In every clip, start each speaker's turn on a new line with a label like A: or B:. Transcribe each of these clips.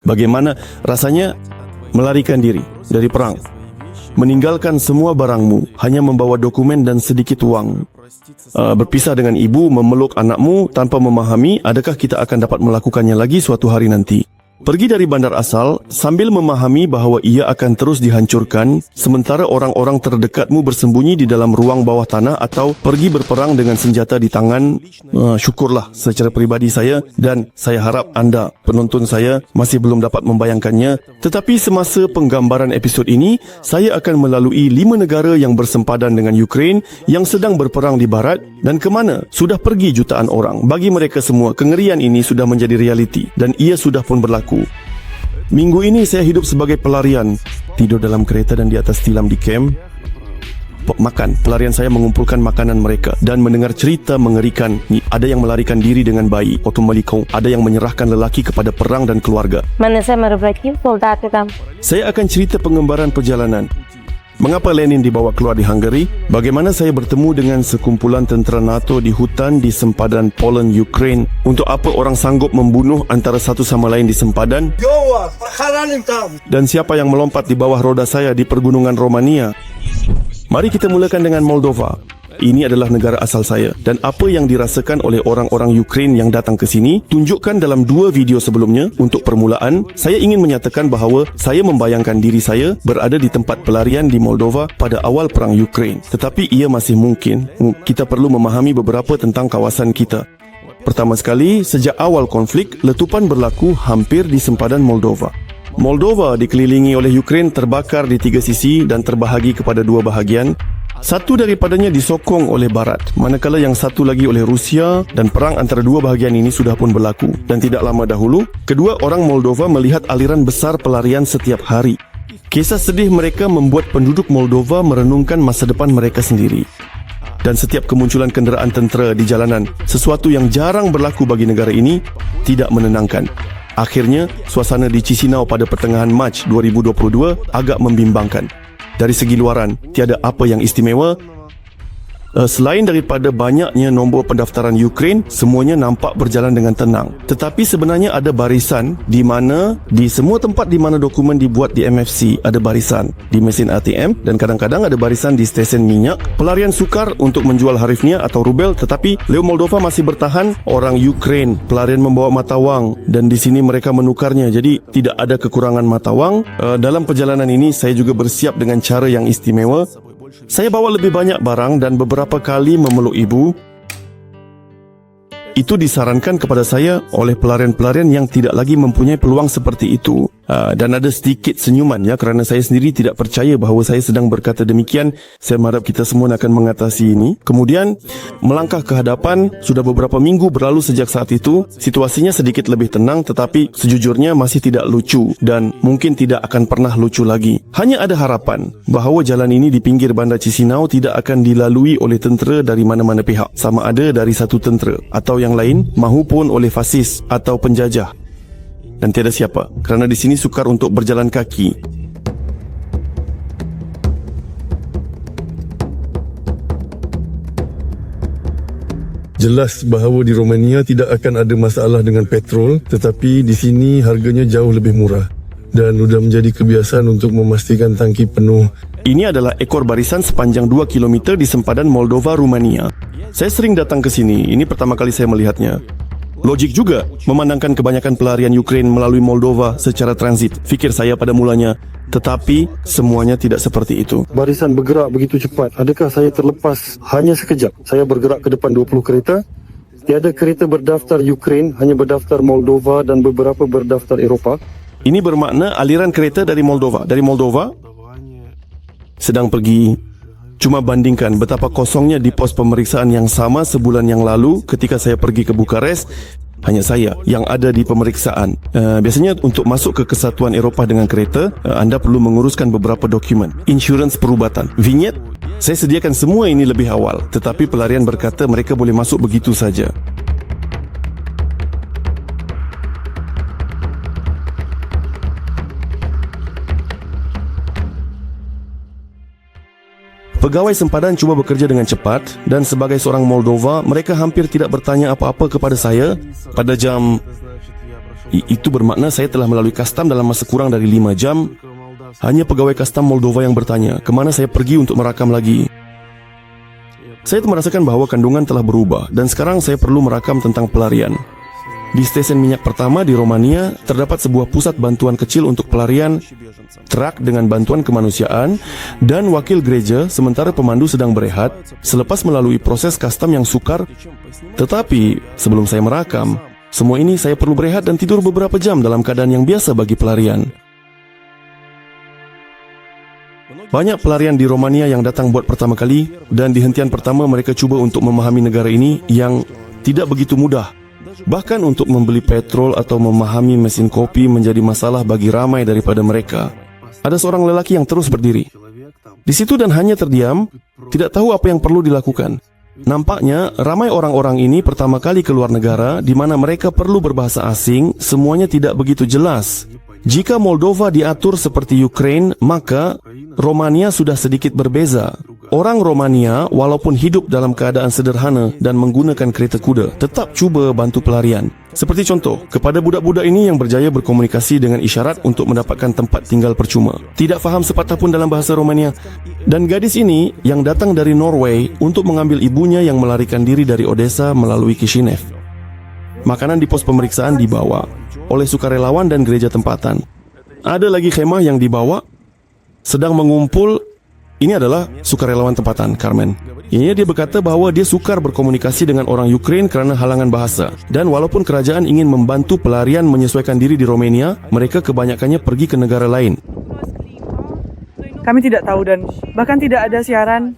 A: Bagaimana rasanya melarikan diri dari perang, meninggalkan semua barangmu, hanya membawa dokumen dan sedikit wang, berpisah dengan ibu, memeluk anakmu tanpa memahami adakah kita akan dapat melakukannya lagi suatu hari nanti. Pergi dari bandar asal sambil memahami bahawa ia akan terus dihancurkan, sementara orang-orang terdekatmu bersembunyi di dalam ruang bawah tanah, atau pergi berperang dengan senjata di tangan. Syukurlah secara peribadi saya, dan saya harap anda, penonton saya, masih belum dapat membayangkannya. Tetapi semasa penggambaran episod ini, saya akan melalui 5 negara yang bersempadan dengan Ukraine yang sedang berperang di barat, dan ke mana sudah pergi jutaan orang. Bagi mereka semua, kengerian ini sudah menjadi realiti dan ia sudah pun berlaku. Minggu ini saya hidup sebagai pelarian, tidur dalam kereta dan di atas tilam di kamp. Makan, pelarian saya mengumpulkan makanan mereka dan mendengar cerita mengerikan. Ada yang melarikan diri dengan bayi, otomalikong. Ada yang menyerahkan lelaki kepada perang dan keluarga. Saya akan cerita pengembaraan perjalanan. Mengapa Lenin dibawa keluar di Hungary? Bagaimana saya bertemu dengan sekumpulan tentera NATO di hutan di sempadan Poland, Ukraine? Untuk apa orang sanggup membunuh antara satu sama lain di sempadan? Dan siapa yang melompat di bawah roda saya di pergunungan Romania? Mari kita mulakan dengan Moldova. Ini adalah negara asal saya, dan apa yang dirasakan oleh orang-orang Ukraine yang datang ke sini tunjukkan dalam 2 video sebelumnya. Untuk permulaan, saya ingin menyatakan bahawa saya membayangkan diri saya berada di tempat pelarian di Moldova pada awal perang Ukraine. Tetapi ia masih mungkin. Kita perlu memahami beberapa tentang kawasan kita. Pertama sekali, sejak awal konflik, letupan berlaku hampir di sempadan Moldova. Moldova dikelilingi oleh Ukraine terbakar di 3 sisi dan terbahagi kepada 2 bahagian. Satu daripadanya disokong oleh Barat, manakala yang satu lagi oleh Rusia, dan perang antara 2 bahagian ini sudah pun berlaku. Dan tidak lama dahulu, kedua orang Moldova melihat aliran besar pelarian setiap hari. Kisah sedih mereka membuat penduduk Moldova merenungkan masa depan mereka sendiri. Dan setiap kemunculan kenderaan tentera di jalanan, sesuatu yang jarang berlaku bagi negara ini, tidak menenangkan. Akhirnya, suasana di Chisinau pada pertengahan Mac 2022 agak membimbangkan. Dari segi luaran, tiada apa yang istimewa. Selain daripada banyaknya nombor pendaftaran Ukraine, semuanya nampak berjalan dengan tenang. Tetapi sebenarnya ada barisan di mana di semua tempat di mana dokumen dibuat di MFC, ada barisan di mesin ATM, dan kadang-kadang ada barisan di stesen minyak. Pelarian sukar untuk menjual harifnia atau rubel, tetapi Leo Moldova masih bertahan. Orang Ukraine, pelarian membawa mata wang, dan di sini mereka menukarnya, jadi tidak ada kekurangan mata wang. Dalam perjalanan ini saya juga bersiap dengan cara yang istimewa. Saya bawa lebih banyak barang dan beberapa kali memeluk ibu. Itu disarankan kepada saya oleh pelarian-pelarian yang tidak lagi mempunyai peluang seperti itu. Dan ada sedikit senyuman ya, kerana saya sendiri tidak percaya bahawa saya sedang berkata demikian. Saya harap kita semua akan mengatasi ini. Kemudian melangkah ke hadapan. Sudah beberapa minggu berlalu sejak saat itu. Situasinya sedikit lebih tenang, tetapi sejujurnya masih tidak lucu dan mungkin tidak akan pernah lucu lagi. Hanya ada harapan bahawa jalan ini di pinggir bandar Chisinau tidak akan dilalui oleh tentera dari mana-mana pihak, sama ada dari satu tentera atau yang lain, mahupun oleh fasis atau penjajah. Dan tiada siapa, kerana di sini sukar untuk berjalan kaki.
B: Jelas bahawa di Romania tidak akan ada masalah dengan petrol, tetapi di sini harganya jauh lebih murah dan sudah menjadi kebiasaan untuk memastikan tangki penuh.
A: Ini adalah ekor barisan sepanjang 2 km di sempadan Moldova, Rumania. Saya sering datang ke sini, ini pertama kali saya melihatnya. Logik juga memandangkan kebanyakan pelarian Ukraine melalui Moldova secara transit, fikir saya pada mulanya. Tetapi semuanya tidak seperti itu.
C: Barisan bergerak begitu cepat. Adakah saya terlepas hanya sekejap? Saya bergerak ke depan 20 kereta. Tiada kereta berdaftar Ukraine, hanya berdaftar Moldova dan beberapa berdaftar Eropah.
A: Ini bermakna aliran kereta dari Moldova sedang pergi. Cuma bandingkan betapa kosongnya di pos pemeriksaan yang sama sebulan yang lalu ketika saya pergi ke Bukares. Hanya saya yang ada di pemeriksaan. Biasanya untuk masuk ke Kesatuan Eropah dengan kereta, anda perlu menguruskan beberapa dokumen, insurans perubatan, vignette. Saya sediakan semua ini lebih awal, tetapi pelarian berkata mereka boleh masuk begitu saja. Pegawai sempadan cuba bekerja dengan cepat, dan sebagai seorang Moldova, mereka hampir tidak bertanya apa-apa kepada saya. Pada jam Itu bermakna saya telah melalui kastam dalam masa kurang dari 5 jam. Hanya pegawai kastam Moldova yang bertanya, kemana saya pergi untuk merakam lagi. Saya merasakan bahawa kandungan telah berubah dan sekarang saya perlu merakam tentang pelarian. Di stesen minyak pertama di Romania, terdapat sebuah pusat bantuan kecil untuk pelarian, truk dengan bantuan kemanusiaan, dan wakil gereja sementara pemandu sedang berehat selepas melalui proses kastam yang sukar. Tetapi, sebelum saya merakam, semua ini saya perlu berehat dan tidur beberapa jam dalam keadaan yang biasa bagi pelarian. Banyak pelarian di Romania yang datang buat pertama kali dan di hentian pertama mereka cuba untuk memahami negara ini yang tidak begitu mudah. Bahkan untuk membeli petrol atau memahami mesin kopi menjadi masalah bagi ramai daripada mereka. Ada seorang lelaki yang terus berdiri di situ dan hanya terdiam, tidak tahu apa yang perlu dilakukan. Nampaknya ramai orang-orang ini pertama kali keluar negara di mana mereka perlu berbahasa asing, semuanya tidak begitu jelas. Jika Moldova diatur seperti Ukraine, maka Romania sudah sedikit berbeza. Orang Romania, walaupun hidup dalam keadaan sederhana dan menggunakan kereta kuda, tetap cuba bantu pelarian. Seperti contoh, kepada budak-budak ini yang berjaya berkomunikasi dengan isyarat untuk mendapatkan tempat tinggal percuma. Tidak faham sepatah pun dalam bahasa Romania. Dan gadis ini yang datang dari Norway untuk mengambil ibunya yang melarikan diri dari Odessa melalui Kishinev. Makanan di pos pemeriksaan dibawa oleh sukarelawan dan gereja tempatan. Ada lagi khemah yang dibawa sedang mengumpul. Ini adalah sukarelawan tempatan, Carmen. Ini dia berkata bahawa dia sukar berkomunikasi dengan orang Ukraine kerana halangan bahasa. Dan walaupun kerajaan ingin membantu pelarian menyesuaikan diri di Romania, mereka kebanyakannya pergi ke negara lain.
D: Kami tidak tahu dan bahkan tidak ada siaran.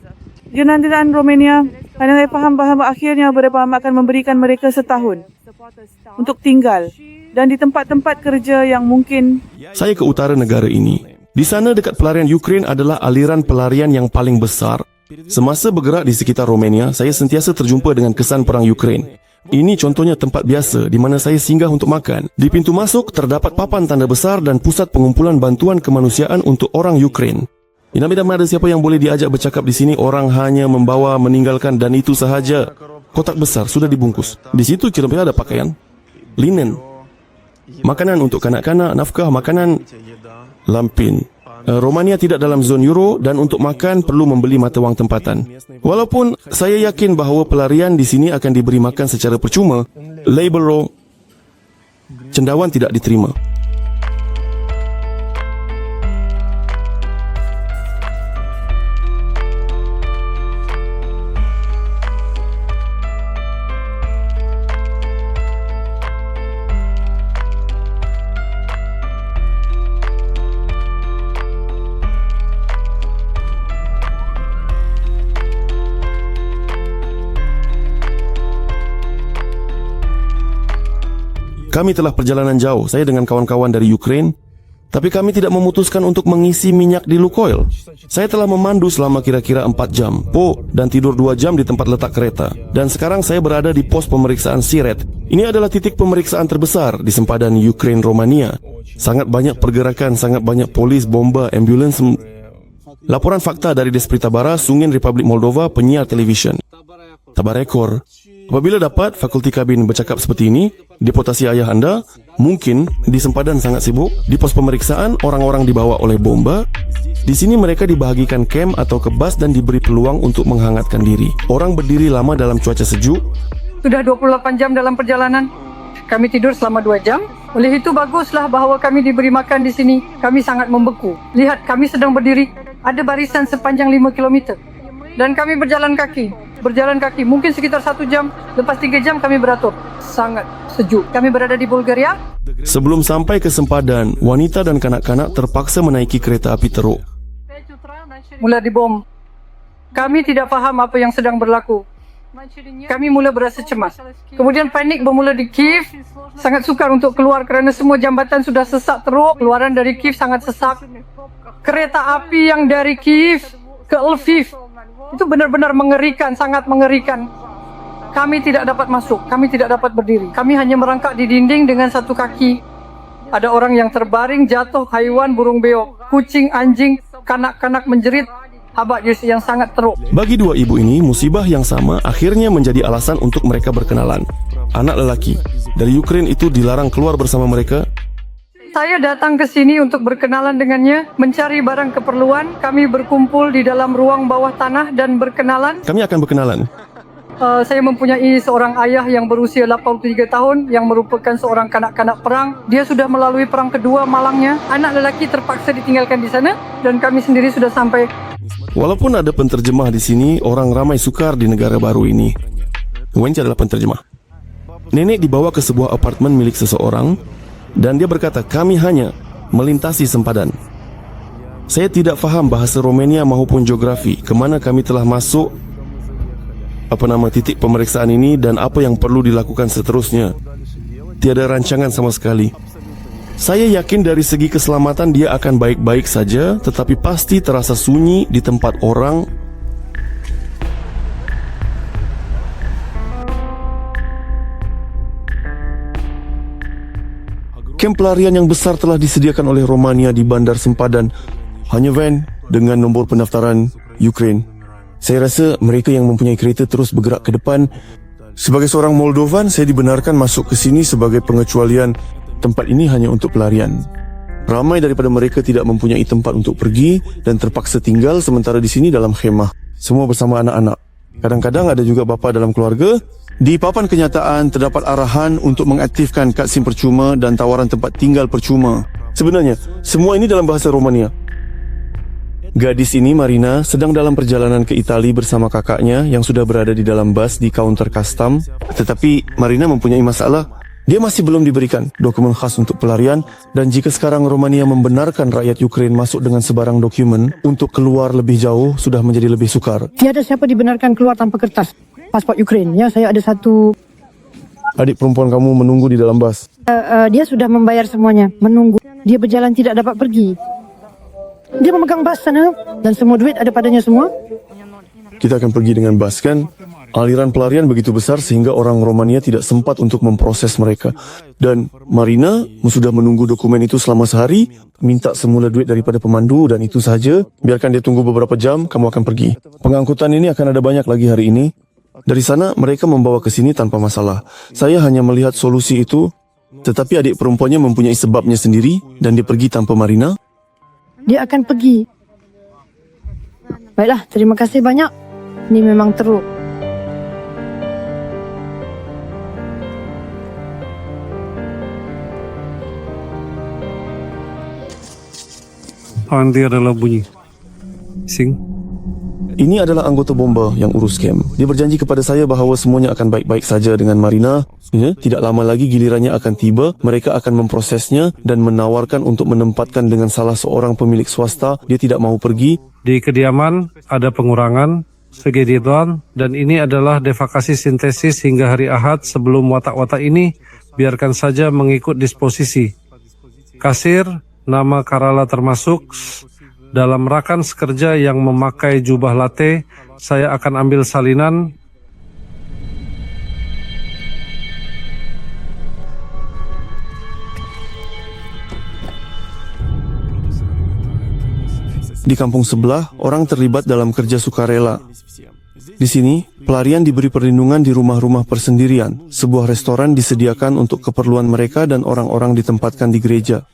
D: Jenazah Romania, hanya saya faham bahawa akhirnya mereka akan memberikan mereka setahun untuk tinggal dan di tempat-tempat kerja yang mungkin.
A: Saya ke utara negara ini. Di sana dekat pelarian Ukraine adalah aliran pelarian yang paling besar. Semasa bergerak di sekitar Romania, saya sentiasa terjumpa dengan kesan perang Ukraine. Ini contohnya tempat biasa di mana saya singgah untuk makan. Di pintu masuk terdapat papan tanda besar dan pusat pengumpulan bantuan kemanusiaan untuk orang Ukraine. Tidak ada siapa yang boleh diajak bercakap di sini. Orang hanya membawa, meninggalkan dan itu sahaja. Kotak besar sudah dibungkus. Di situ kira-kira ada pakaian, linen, makanan untuk kanak-kanak, nafkah, makanan, lampin. Romania tidak dalam zon euro dan untuk makan perlu membeli mata wang tempatan. Walaupun saya yakin bahawa pelarian di sini akan diberi makan secara percuma, labor cendawan tidak diterima. Kami telah perjalanan jauh, saya dengan kawan-kawan dari Ukraine, tapi kami tidak memutuskan untuk mengisi minyak di Lukoil. Saya telah memandu selama kira-kira 4 jam, dan tidur 2 jam di tempat letak kereta. Dan sekarang saya berada di pos pemeriksaan Siret. Ini adalah titik pemeriksaan terbesar di sempadan Ukraine-Romania. Sangat banyak pergerakan, sangat banyak polis, bomba, ambulans. Laporan fakta dari Despritabara, Sungin Republik Moldova, penyiar televisyen. Tabarekor. Apabila dapat fakulti kabin bercakap seperti ini, deportasi ayah anda, mungkin di sempadan sangat sibuk. Di pos pemeriksaan, orang-orang dibawa oleh bomba. Di sini mereka dibahagikan kem atau ke bas dan diberi peluang untuk menghangatkan diri. Orang berdiri lama dalam cuaca sejuk.
E: Sudah 28 jam dalam perjalanan. Kami tidur selama 2 jam. Oleh itu baguslah bahawa kami diberi makan di sini. Kami sangat membeku. Lihat, kami sedang berdiri. Ada barisan sepanjang 5 km. Dan kami berjalan kaki. Mungkin sekitar 1 jam. Lepas 3 jam kami beratur. Sangat sejuk. Kami berada di Bulgaria.
A: Sebelum sampai ke sempadan, wanita dan kanak-kanak terpaksa menaiki kereta api teruk.
E: Mula dibom. Kami tidak faham apa yang sedang berlaku. Kami mula berasa cemas. Kemudian panik bermula di Kiev. Sangat sukar untuk keluar kerana semua jambatan sudah sesak teruk. Keluaran dari Kiev sangat sesak. Kereta api yang dari Kiev ke Lviv itu benar-benar mengerikan, sangat mengerikan. Kami tidak dapat masuk, kami tidak dapat berdiri. Kami hanya merangkak di dinding dengan satu kaki. Ada orang yang terbaring, jatuh, haiwan, burung beo, kucing, anjing, kanak-kanak menjerit. Habak yang sangat teruk.
A: Bagi dua ibu ini, musibah yang sama akhirnya menjadi alasan untuk mereka berkenalan. Anak lelaki, dari Ukraine itu dilarang keluar bersama mereka?
E: Saya datang ke sini untuk berkenalan dengannya, mencari barang keperluan. Kami berkumpul di dalam ruang bawah tanah dan berkenalan.
A: Kami akan berkenalan.
E: Saya mempunyai seorang ayah yang berusia 83 tahun yang merupakan seorang kanak-kanak perang. Dia sudah melalui perang kedua malangnya. Anak lelaki terpaksa ditinggalkan di sana dan kami sendiri sudah sampai.
A: Walaupun ada penterjemah di sini, orang ramai sukar di negara baru ini. Wendy adalah penterjemah. Nenek dibawa ke sebuah apartemen milik seseorang dan dia berkata, kami hanya melintasi sempadan. Saya tidak faham bahasa Romania maupun geografi, kemana kami telah masuk, titik pemeriksaan ini dan apa yang perlu dilakukan seterusnya. Tiada rancangan sama sekali. Saya yakin dari segi keselamatan dia akan baik-baik saja, tetapi pasti terasa sunyi di tempat orang. Kem pelarian yang besar telah disediakan oleh Romania di bandar sempadan. Hanya van dengan nombor pendaftaran Ukraine. Saya rasa mereka yang mempunyai kereta terus bergerak ke depan. Sebagai seorang Moldovan, saya dibenarkan masuk ke sini sebagai pengecualian. Tempat ini hanya untuk pelarian. Ramai daripada mereka tidak mempunyai tempat untuk pergi dan terpaksa tinggal sementara di sini dalam khemah. Semua bersama anak-anak. Kadang-kadang ada juga bapa dalam keluarga. Di papan kenyataan terdapat arahan untuk mengaktifkan kad SIM percuma dan tawaran tempat tinggal percuma. Sebenarnya, semua ini dalam bahasa Romania. Gadis ini, Marina, sedang dalam perjalanan ke Itali bersama kakaknya yang sudah berada di dalam bas di kaunter custom. Tetapi Marina mempunyai masalah. Dia masih belum diberikan dokumen khas untuk pelarian dan jika sekarang Romania membenarkan rakyat Ukraine masuk dengan sebarang dokumen untuk keluar lebih jauh sudah menjadi lebih sukar.
F: Tiada siapa dibenarkan keluar tanpa kertas pasport Ukraine. Ya, saya ada satu.
A: Adik perempuan kamu menunggu di dalam bas.
F: Dia sudah membayar semuanya, menunggu. Dia berjalan tidak dapat pergi. Dia memegang bas sana dan semua duit ada padanya semua.
A: Kita akan pergi dengan bas kan? Aliran pelarian begitu besar sehingga orang Romania tidak sempat untuk memproses mereka. Dan Marina sudah menunggu dokumen itu selama sehari, minta semula duit daripada pemandu dan itu sahaja. Biarkan dia tunggu beberapa jam, kamu akan pergi. Pengangkutan ini akan ada banyak lagi hari ini. Dari sana mereka membawa ke sini tanpa masalah. Saya hanya melihat solusi itu, tetapi adik perempuannya mempunyai sebabnya sendiri dan dia pergi tanpa Marina.
F: Dia akan pergi. Baiklah, terima kasih banyak. Ini memang teruk.
G: Tangan dia adalah bunyi. Sing.
A: Ini adalah anggota bomba yang urus kem. Dia berjanji kepada saya bahawa semuanya akan baik-baik saja dengan Marina. Ya, tidak lama lagi gilirannya akan tiba. Mereka akan memprosesnya dan menawarkan untuk menempatkan dengan salah seorang pemilik swasta. Dia tidak mahu pergi.
G: Di kediaman ada pengurangan segedituan dan ini adalah defakasi sintesis hingga hari Ahad sebelum watak-watak ini biarkan saja mengikut disposisi. Kasir, nama Karala termasuk. Dalam rakan sekerja yang memakai jubah latte, saya akan ambil salinan.
A: Di kampung sebelah, orang terlibat dalam kerja sukarela. Di sini, pelarian diberi perlindungan di rumah-rumah persendirian. Sebuah restoran disediakan untuk keperluan mereka dan orang-orang ditempatkan di gereja.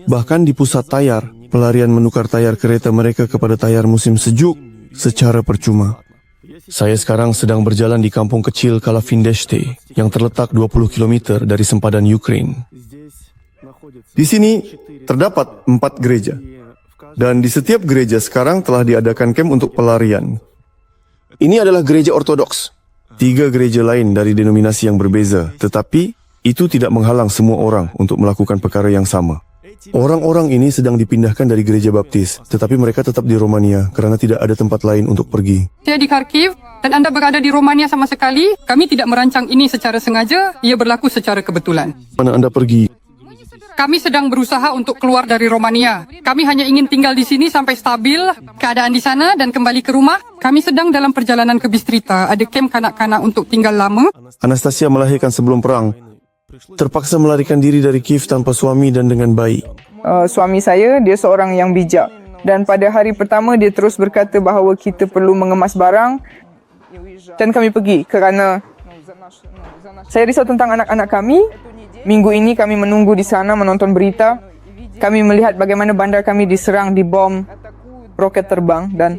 A: Bahkan di pusat tayar, pelarian menukar tayar kereta mereka kepada tayar musim sejuk secara percuma. Saya sekarang sedang berjalan di kampung kecil Kalafindeshte yang terletak 20 km dari sempadan Ukraine. Di sini terdapat 4 gereja. Dan di setiap gereja sekarang telah diadakan kem untuk pelarian. Ini adalah gereja ortodoks. 3 gereja lain dari denominasi yang berbeza, tetapi itu tidak menghalang semua orang untuk melakukan perkara yang sama. Orang-orang ini sedang dipindahkan dari gereja baptis, tetapi mereka tetap di Romania kerana tidak ada tempat lain untuk pergi.
H: Saya di Kharkiv dan Anda berada di Romania sama sekali. Kami tidak merancang ini secara sengaja, ia berlaku secara kebetulan.
A: Mana Anda pergi?
H: Kami sedang berusaha untuk keluar dari Romania. Kami hanya ingin tinggal di sini sampai stabil keadaan di sana dan kembali ke rumah. Kami sedang dalam perjalanan ke Bistrita. Ada kem kanak-kanak untuk tinggal lama.
A: Anastasia melahirkan sebelum perang. Terpaksa melarikan diri dari Kiev tanpa suami dan dengan bayi.
I: Suami saya, dia seorang yang bijak. Dan pada hari pertama, dia terus berkata bahawa kita perlu mengemas barang. Dan kami pergi kerana Saya risau tentang anak-anak kami. Minggu ini kami menunggu di sana menonton berita. Kami melihat bagaimana bandar kami diserang, dibom roket terbang dan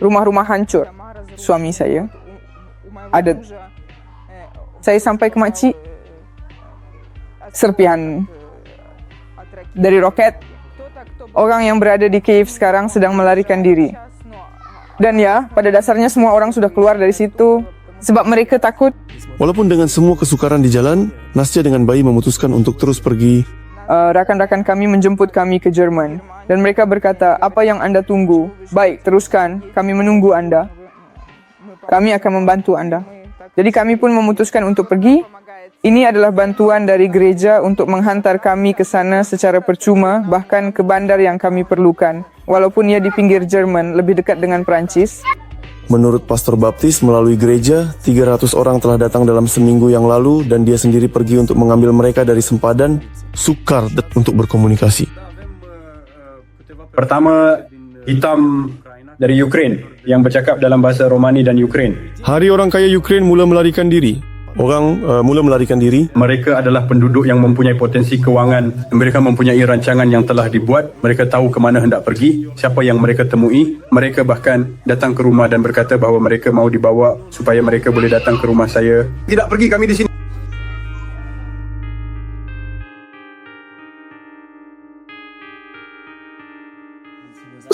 I: rumah-rumah hancur. Suami saya ada. Saya sampai ke makcik, serpihan dari roket. Orang yang berada di Kiev sekarang sedang melarikan diri. Dan ya, pada dasarnya semua orang sudah keluar dari situ sebab mereka takut.
A: Walaupun dengan semua kesukaran di jalan, Nastya dengan bayi memutuskan untuk terus pergi.
I: Rakan-rakan kami menjemput kami ke Jerman dan mereka berkata, apa yang anda tunggu? Baik, teruskan. Kami menunggu anda. Kami akan membantu anda. Jadi kami pun memutuskan untuk pergi. Ini adalah bantuan dari gereja untuk menghantar kami ke sana secara percuma, bahkan ke bandar yang kami perlukan. Walaupun ia di pinggir Jerman, lebih dekat dengan Perancis.
A: Menurut pastor baptis melalui gereja, 300 orang telah datang dalam seminggu yang lalu dan dia sendiri pergi untuk mengambil mereka dari sempadan, sukar untuk berkomunikasi.
J: Pertama, hitam dari Ukraine yang bercakap dalam bahasa Romani dan Ukraine.
A: Hari orang kaya Ukraine mula melarikan diri.
J: Mereka adalah penduduk yang mempunyai potensi kewangan. Mereka mempunyai rancangan yang telah dibuat. Mereka tahu ke mana hendak pergi, siapa yang mereka temui. Mereka bahkan datang ke rumah dan berkata bahawa mereka mau dibawa supaya mereka boleh datang ke rumah saya. Tidak pergi kami di sini.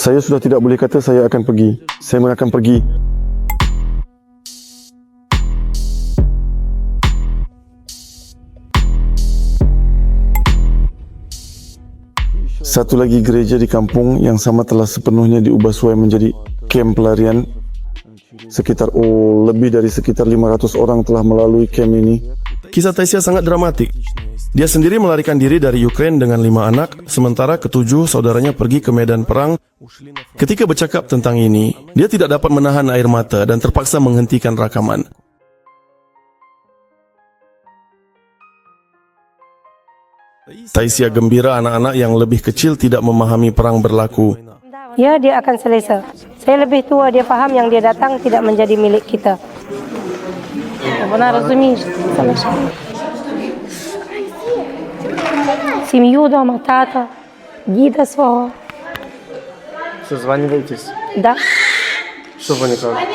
C: Saya sudah tidak boleh kata saya akan pergi. Saya akan pergi. Satu lagi gereja di kampung yang sama telah sepenuhnya diubah suai menjadi kem pelarian. Lebih dari sekitar 500 orang telah melalui kem ini.
A: Kisah Taisia sangat dramatik. Dia sendiri melarikan diri dari Ukraine dengan 5 anak, sementara ketujuh saudaranya pergi ke medan perang. Ketika bercakap tentang ini, dia tidak dapat menahan air mata dan terpaksa menghentikan rakaman. Taisia gembira anak-anak yang lebih kecil tidak memahami perang berlaku.
F: Ya, dia akan selesa. Saya lebih tua, dia faham yang dia datang tidak menjadi milik kita. Вона розумієш, сім'ю дома, тата, діда свого.
C: Созваниваетесь?
F: Да.
C: Что вы не кажете?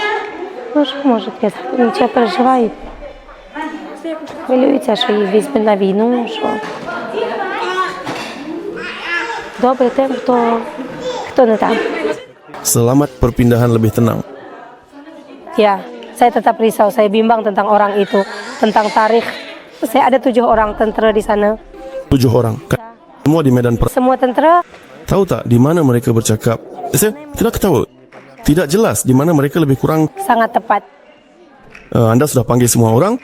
F: Ну що може казати? Нічого переживають. Хвилюються, що їх візьмуть на війну, що добре тим, хто не там.
A: Selamat perpindahan lebih tenang.
F: Ya, saya tetap risau, saya bimbang tentang orang itu, tentang tarikh. Saya ada 7 orang tentara di sana.
A: 7 orang. Semua di medan perang.
F: Semua tentara.
A: Tahu tak di mana mereka bercakap? Saya tidak tahu. Tidak jelas di mana mereka lebih kurang.
F: Sangat tepat.
A: Anda sudah panggil semua orang?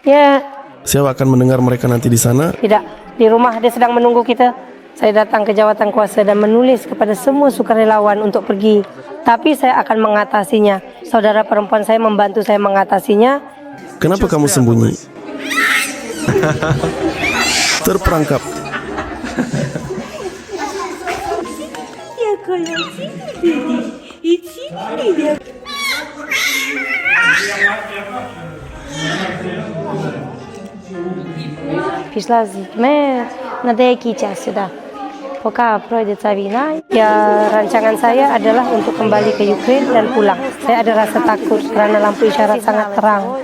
F: Ya.
A: Saya akan mendengar mereka nanti di sana.
F: Tidak, di rumah dia sedang menunggu kita. Saya datang ke jawatan kuasa dan menulis kepada semua sukarelawan untuk pergi. Tapi saya akan mengatasinya. Saudara perempuan saya membantu saya mengatasinya.
A: Kenapa kamu sembunyi? Terperangkap.
F: Пішла з дітьми на деякий час сюди. Поки пройде ця війна, rancangan saya adalah untuk kembali ke Ukraine dan pulang. Saya ada rasa takut karena lampu isyarat sangat terang.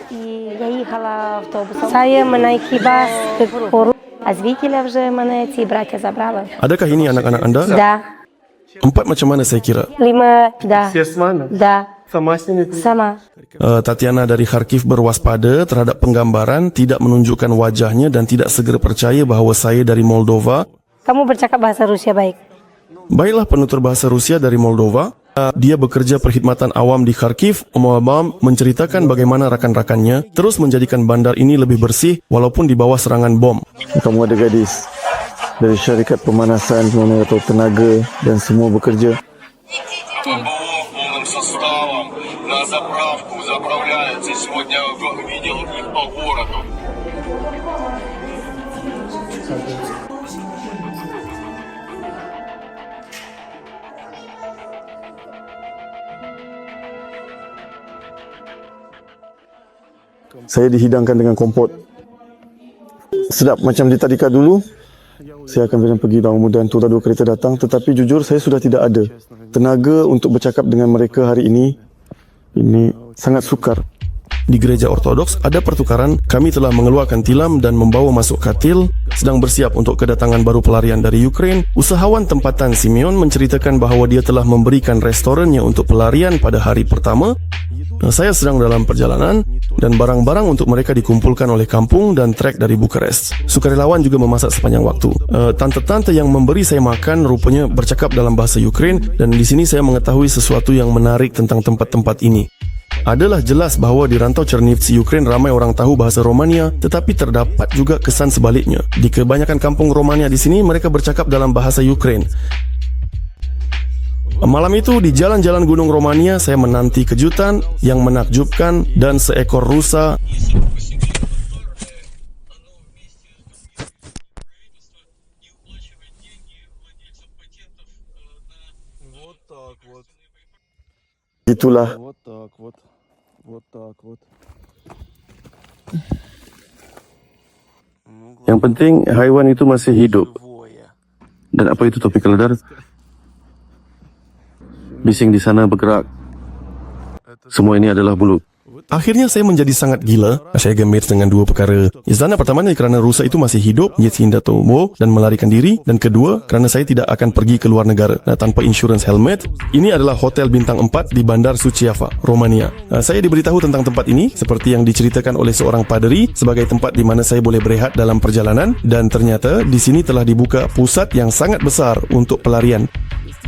F: Saya menaiki bus ke Poru. А звідкіля вже мене ці браття забрали?
A: Adakah ini anak-anak Anda?
F: Да.
A: 4 macam mana saya kira?
F: 5, да.
C: Все с вами?
F: Да.
C: Сама с ними?
F: Sama.
A: Tatiana dari Kharkiv berwaspada terhadap penggambaran, tidak menunjukkan wajahnya dan tidak segera percaya bahawa saya dari Moldova.
F: Kamu bercakap bahasa Rusia baik.
A: Baiklah, penutur bahasa Rusia dari Moldova. Dia bekerja perkhidmatan awam di Kharkiv. Obama menceritakan bagaimana rakan-rakannya terus menjadikan bandar ini lebih bersih walaupun di bawah serangan bom.
C: Kamu ada gadis dari syarikat pemanasan, atau tenaga dan semua bekerja.
K: Полным составом на заправку заправляются. Сегодня видел их по городу.
C: Saya dihidangkan dengan kompot. Sedap macam di tadika dulu. Saya akan bilang pergi mudah-mudahan tu 2 kereta datang. Tetapi jujur saya sudah tidak ada tenaga untuk bercakap dengan mereka hari ini. Ini sangat sukar.
A: Di gereja Ortodoks ada pertukaran, kami telah mengeluarkan tilam dan membawa masuk katil, sedang bersiap untuk kedatangan baru pelarian dari Ukraine. Usahawan tempatan Simeon menceritakan bahawa dia telah memberikan restorannya untuk pelarian pada hari pertama. Saya sedang dalam perjalanan dan barang-barang untuk mereka dikumpulkan oleh kampung dan trek dari Bukarest. Sukarelawan juga memasak sepanjang waktu. Tante-tante yang memberi saya makan rupanya bercakap dalam bahasa Ukraine dan di sini saya mengetahui sesuatu yang menarik tentang tempat-tempat ini. Adalah jelas bahawa di rantau Chernivtsi, Ukraine ramai orang tahu bahasa Romania, tetapi terdapat juga kesan sebaliknya. Di kebanyakan kampung Romania di sini mereka bercakap dalam bahasa Ukraine. Malam itu di jalan-jalan Gunung Romania saya menanti kejutan yang menakjubkan dan seekor rusa
C: Itulah.
A: Yang penting haiwan itu masih hidup. Dan apa itu topi keledar? Bising di sana bergerak. Semua ini adalah bulu. Akhirnya saya menjadi sangat gila. Saya gembira dengan 2 perkara. Yang pertamanya kerana rusa itu masih hidup, Yetsinda Tomo, dan melarikan diri. Dan kedua, kerana saya tidak akan pergi ke luar negara tanpa insurans helmet. Ini adalah hotel bintang 4 di Bandar Suceava, Romania. Saya diberitahu tentang tempat ini seperti yang diceritakan oleh seorang paderi sebagai tempat di mana saya boleh berehat dalam perjalanan. Dan ternyata di sini telah dibuka pusat yang sangat besar untuk pelarian.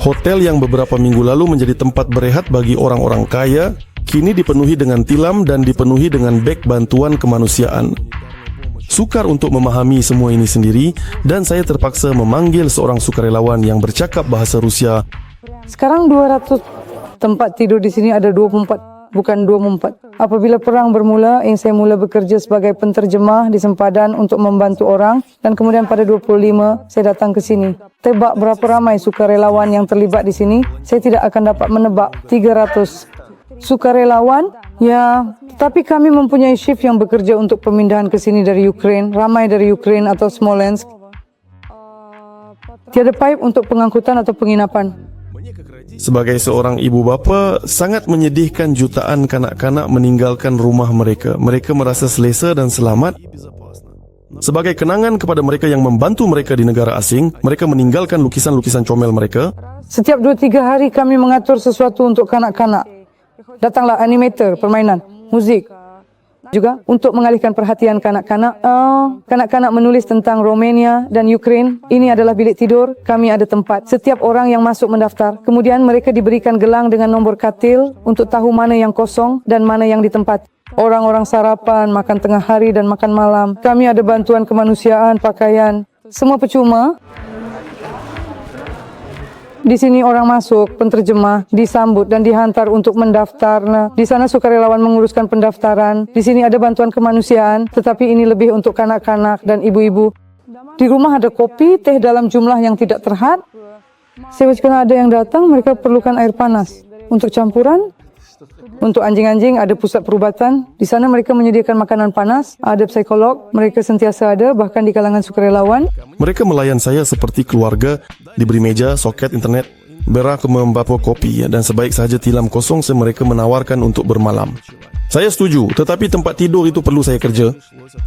A: Hotel yang beberapa minggu lalu menjadi tempat berehat bagi orang-orang kaya kini dipenuhi dengan tilam dan dipenuhi dengan beg bantuan kemanusiaan. Sukar untuk memahami semua ini sendiri dan saya terpaksa memanggil seorang sukarelawan yang bercakap bahasa Rusia.
E: Sekarang 200 tempat tidur di sini ada 24, bukan 24. Apabila perang bermula, saya mula bekerja sebagai penterjemah di sempadan untuk membantu orang dan kemudian pada 25 saya datang ke sini. Tebak berapa ramai sukarelawan yang terlibat di sini? Saya tidak akan dapat menebak. 300 sukarelawan, ya, tapi kami mempunyai shift yang bekerja untuk pemindahan ke sini dari Ukraine, ramai dari Ukraine atau Smolensk. Tiada pipe untuk pengangkutan atau penginapan.
A: Sebagai seorang ibu bapa, sangat menyedihkan jutaan kanak-kanak meninggalkan rumah mereka. Mereka merasa selesa dan selamat. Sebagai kenangan kepada mereka yang membantu mereka di negara asing, mereka meninggalkan lukisan-lukisan comel mereka.
E: Setiap 2-3 hari kami mengatur sesuatu untuk kanak-kanak. Datanglah animator, permainan, muzik. Juga untuk mengalihkan perhatian kanak-kanak. Kanak-kanak menulis tentang Romania dan Ukraine. Ini adalah bilik tidur, kami ada tempat. Setiap orang yang masuk mendaftar. Kemudian mereka diberikan gelang dengan nombor katil untuk tahu mana yang kosong dan mana yang ditempati. Orang-orang sarapan, makan tengah hari dan makan malam. Kami ada bantuan kemanusiaan, pakaian. Semua percuma. Di sini orang masuk, penterjemah, disambut dan dihantar untuk mendaftar. Di sana sukarelawan menguruskan pendaftaran. Di sini ada bantuan kemanusiaan, tetapi ini lebih untuk kanak-kanak dan ibu-ibu. Di rumah ada kopi, teh dalam jumlah yang tidak terhad. Saya jika ada yang datang, mereka perlukan air panas. Untuk campuran, untuk anjing-anjing ada pusat perubatan. Di sana mereka menyediakan makanan panas, ada psikolog, mereka sentiasa ada, bahkan di kalangan sukarelawan.
A: Mereka melayan saya seperti keluarga, diberi meja, soket, internet, berak membawa kopi dan sebaik sahaja tilam kosong mereka menawarkan untuk bermalam. Saya setuju, tetapi tempat tidur itu perlu saya kerja.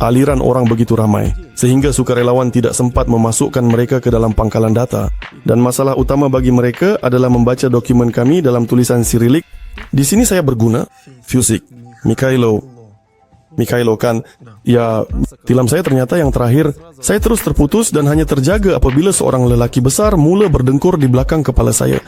A: Aliran orang begitu ramai, sehingga sukarelawan tidak sempat memasukkan mereka ke dalam pangkalan data. Dan masalah utama bagi mereka adalah membaca dokumen kami dalam tulisan Sirilik. Di sini saya berguna, Fusik, Mikhailo kan, ya tilam saya ternyata yang terakhir. Saya terus terputus dan hanya terjaga apabila seorang lelaki besar mula berdengkur di belakang kepala saya.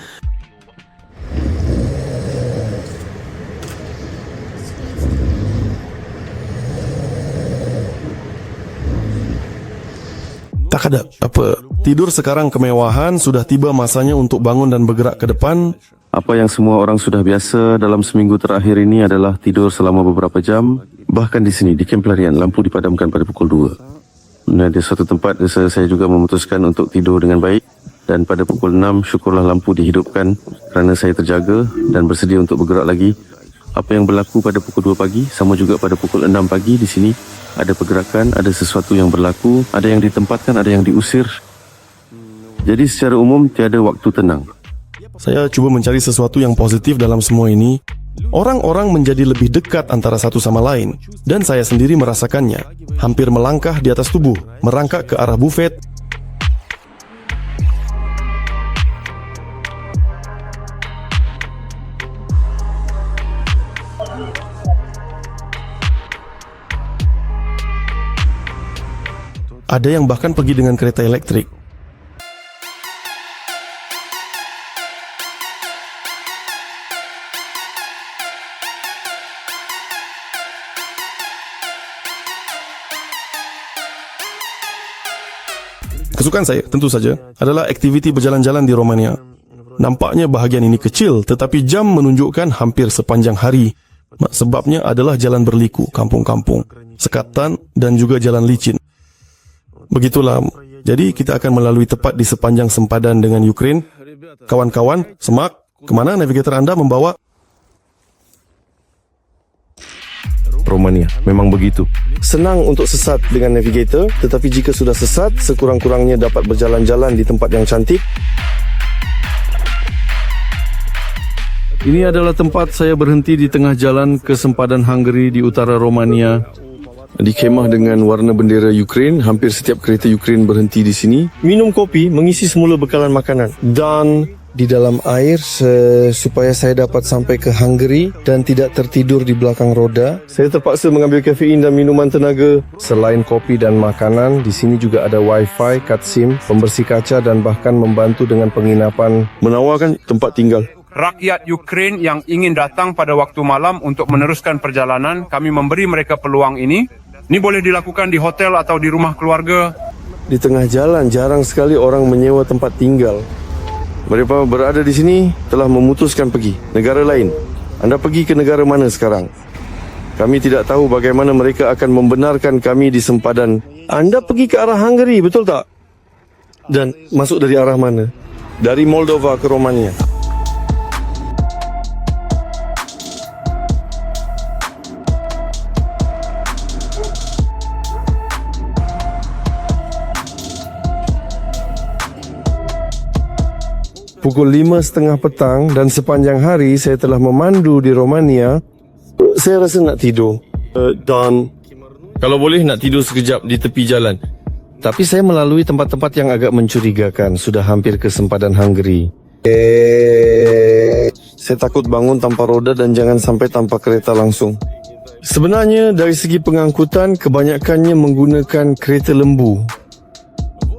A: Tak ada apa. Tidur sekarang kemewahan, sudah tiba masanya untuk bangun dan bergerak ke depan. Apa yang semua orang sudah biasa dalam seminggu terakhir ini adalah tidur selama beberapa jam. Bahkan di sini, di kamp pelarian, lampu dipadamkan pada pukul 2. Di suatu tempat saya juga memutuskan untuk tidur dengan baik. Dan pada pukul 6, syukurlah lampu dihidupkan kerana saya terjaga dan bersedia untuk bergerak lagi. Apa yang berlaku pada pukul 2 pagi sama juga pada pukul 6 pagi di sini. Ada pergerakan, ada sesuatu yang berlaku, ada yang ditempatkan, ada yang diusir. Jadi secara umum tiada waktu tenang. Saya cuba mencari sesuatu yang positif dalam semua ini. Orang-orang menjadi lebih dekat antara satu sama lain dan saya sendiri merasakannya. Hampir melangkah di atas tubuh, merangkak ke arah bufet. Ada yang bahkan pergi dengan kereta elektrik. Kesukaan saya, tentu saja, adalah aktiviti berjalan-jalan di Romania. Nampaknya bahagian ini kecil, tetapi jam menunjukkan hampir sepanjang hari. Sebabnya adalah jalan berliku, kampung-kampung, sekatan dan juga jalan licin. Begitulah, jadi kita akan melalui tepat di sepanjang sempadan dengan Ukraine. Kawan-kawan, semak, kemana navigator anda membawa? Romania, memang begitu. Senang untuk sesat dengan navigator, tetapi jika sudah sesat, sekurang-kurangnya dapat berjalan-jalan di tempat yang cantik. Ini adalah tempat saya berhenti di tengah jalan ke sempadan Hungary di utara Romania. Di kemah dengan warna bendera Ukraine, hampir setiap kereta Ukraine berhenti di sini. Minum kopi, mengisi semula bekalan makanan. Dan di dalam air supaya saya dapat sampai ke Hungary dan tidak tertidur di belakang roda. Saya terpaksa mengambil kafein dan minuman tenaga. Selain kopi dan makanan, di sini juga ada wifi, kad SIM, pembersih kaca dan bahkan membantu dengan penginapan. Menawarkan tempat tinggal.
L: Rakyat Ukraine yang ingin datang pada waktu malam untuk meneruskan perjalanan, kami memberi mereka peluang ini. Ini boleh dilakukan di hotel atau di rumah keluarga.
A: Di tengah jalan, jarang sekali orang menyewa tempat tinggal. Mereka berada di sini telah memutuskan pergi negara lain. Anda pergi ke negara mana sekarang? Kami tidak tahu bagaimana mereka akan membenarkan kami di sempadan. Anda pergi ke arah Hungary, betul tak? Dan masuk dari arah mana? Dari Moldova ke Romania. Pukul 5.30 petang dan sepanjang hari saya telah memandu di Romania. Saya rasa nak tidur. Dan kalau boleh nak tidur sekejap di tepi jalan. Tapi saya melalui tempat-tempat yang agak mencurigakan. Sudah hampir ke sempadan Hungary. Saya takut bangun tanpa roda dan jangan sampai tanpa kereta langsung. Sebenarnya dari segi pengangkutan kebanyakannya menggunakan kereta lembu.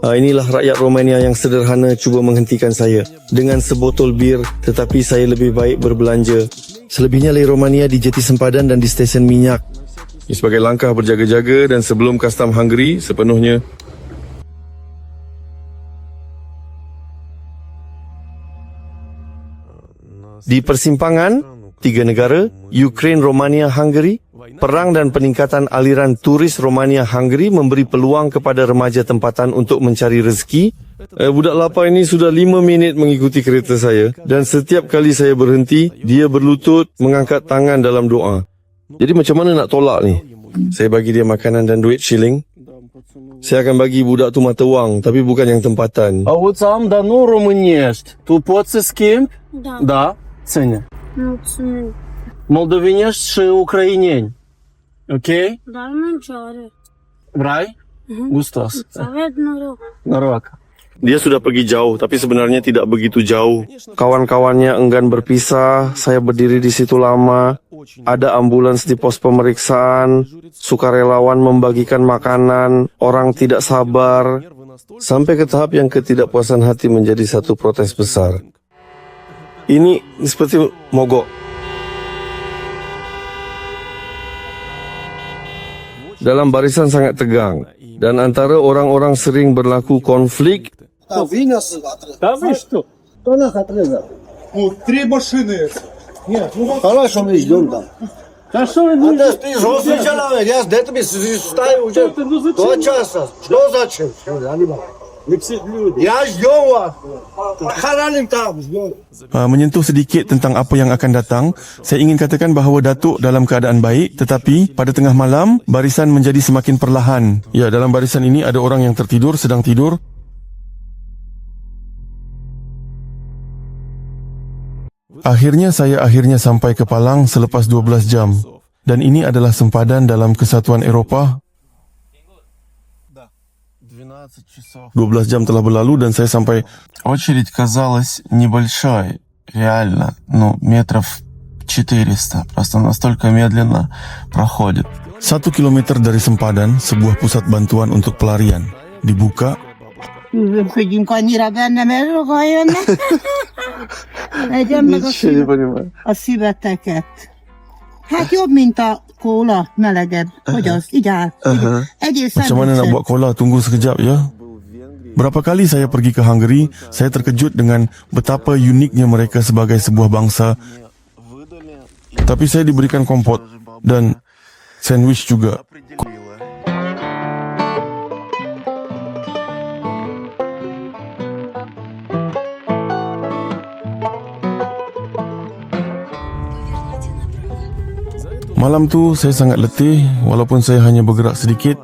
A: Inilah rakyat Romania yang sederhana cuba menghentikan saya dengan sebotol bir, tetapi saya lebih baik berbelanja. Selebihnya dari Romania di jeti sempadan dan di stesen minyak. Ini sebagai langkah berjaga-jaga dan sebelum kastam Hungary sepenuhnya. Di persimpangan, 3 negara, Ukraine, Romania, Hungary, perang dan peningkatan aliran turis Romania-Hungary memberi peluang kepada remaja tempatan untuk mencari rezeki. Budak lapar ini sudah 5 minit mengikuti kereta saya dan setiap kali saya berhenti, dia berlutut mengangkat tangan dalam doa. Jadi macam mana nak tolak ni? Saya bagi dia makanan dan duit shilling. Saya akan bagi budak tu mata wang, tapi bukan yang tempatan.
M: Auzi, am, dar nu românești. Tu poți să schimbi?
N: Da.
M: Da? Ține.
N: Mulțumim.
M: Moldovenești și ucraineni. Ok?
N: Dar nu are.
M: Vrei? Gustos.
N: Să aveți noroc.
M: Noroc.
A: Dia sudah pergi jauh, tapi sebenarnya tidak begitu jauh. Kawan-kawannya enggan berpisah, saya berdiri di situ lama. Ada ambulans di pos pemeriksaan, sukarelawan membagikan makanan, orang tidak sabar. Sampai ke tahap yang ketidakpuasan hati menjadi satu protes besar. Ini seperti mogok. Dalam barisan sangat tegang dan antara orang-orang sering berlaku konflik. Menyentuh sedikit tentang apa yang akan datang, saya ingin katakan bahawa Datuk dalam keadaan baik, tetapi pada tengah malam barisan menjadi semakin perlahan. Ya, dalam barisan ini ada orang yang tertidur, sedang tidur. Akhirnya saya sampai ke Palang selepas 12 jam. Dan ini adalah sempadan dalam Kesatuan Eropah. 12 jam telah berlalu dan saya sampai.
O: Очередь казалась небольшой, реально, метров 400, просто настолько медленно проходит.
A: 1 kilometer dari sempadan, sebuah pusat bantuan untuk pelarian dibuka.
P: Ходим канира беннем рогайон. Egyen meg a szíveteket. Hát jobb, mint a kóla, melegebb. Hogy az? Így áll.
A: Macam mana nak buat kola? Tunggu sekejap ya. Berapa kali saya pergi ke Hungary, saya terkejut dengan betapa uniknya mereka sebagai sebuah bangsa. Tapi saya diberikan kompot dan sandwich juga. Malam tu saya sangat letih walaupun saya hanya bergerak sedikit.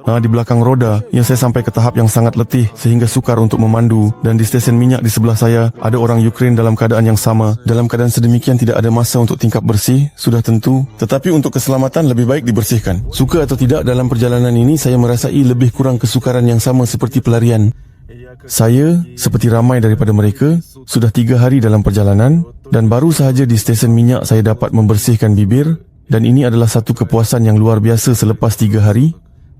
A: Di belakang roda yang saya sampai ke tahap yang sangat letih sehingga sukar untuk memandu, dan di stesen minyak di sebelah saya ada orang Ukraine dalam keadaan yang sama. Dalam keadaan sedemikian tidak ada masa untuk tingkap bersih, sudah tentu, tetapi untuk keselamatan lebih baik dibersihkan. Suka atau tidak, dalam perjalanan ini saya merasai lebih kurang kesukaran yang sama seperti pelarian. Saya, seperti ramai daripada mereka, sudah 3 hari dalam perjalanan dan baru sahaja di stesen minyak saya dapat membersihkan bibir, dan ini adalah satu kepuasan yang luar biasa selepas 3 hari.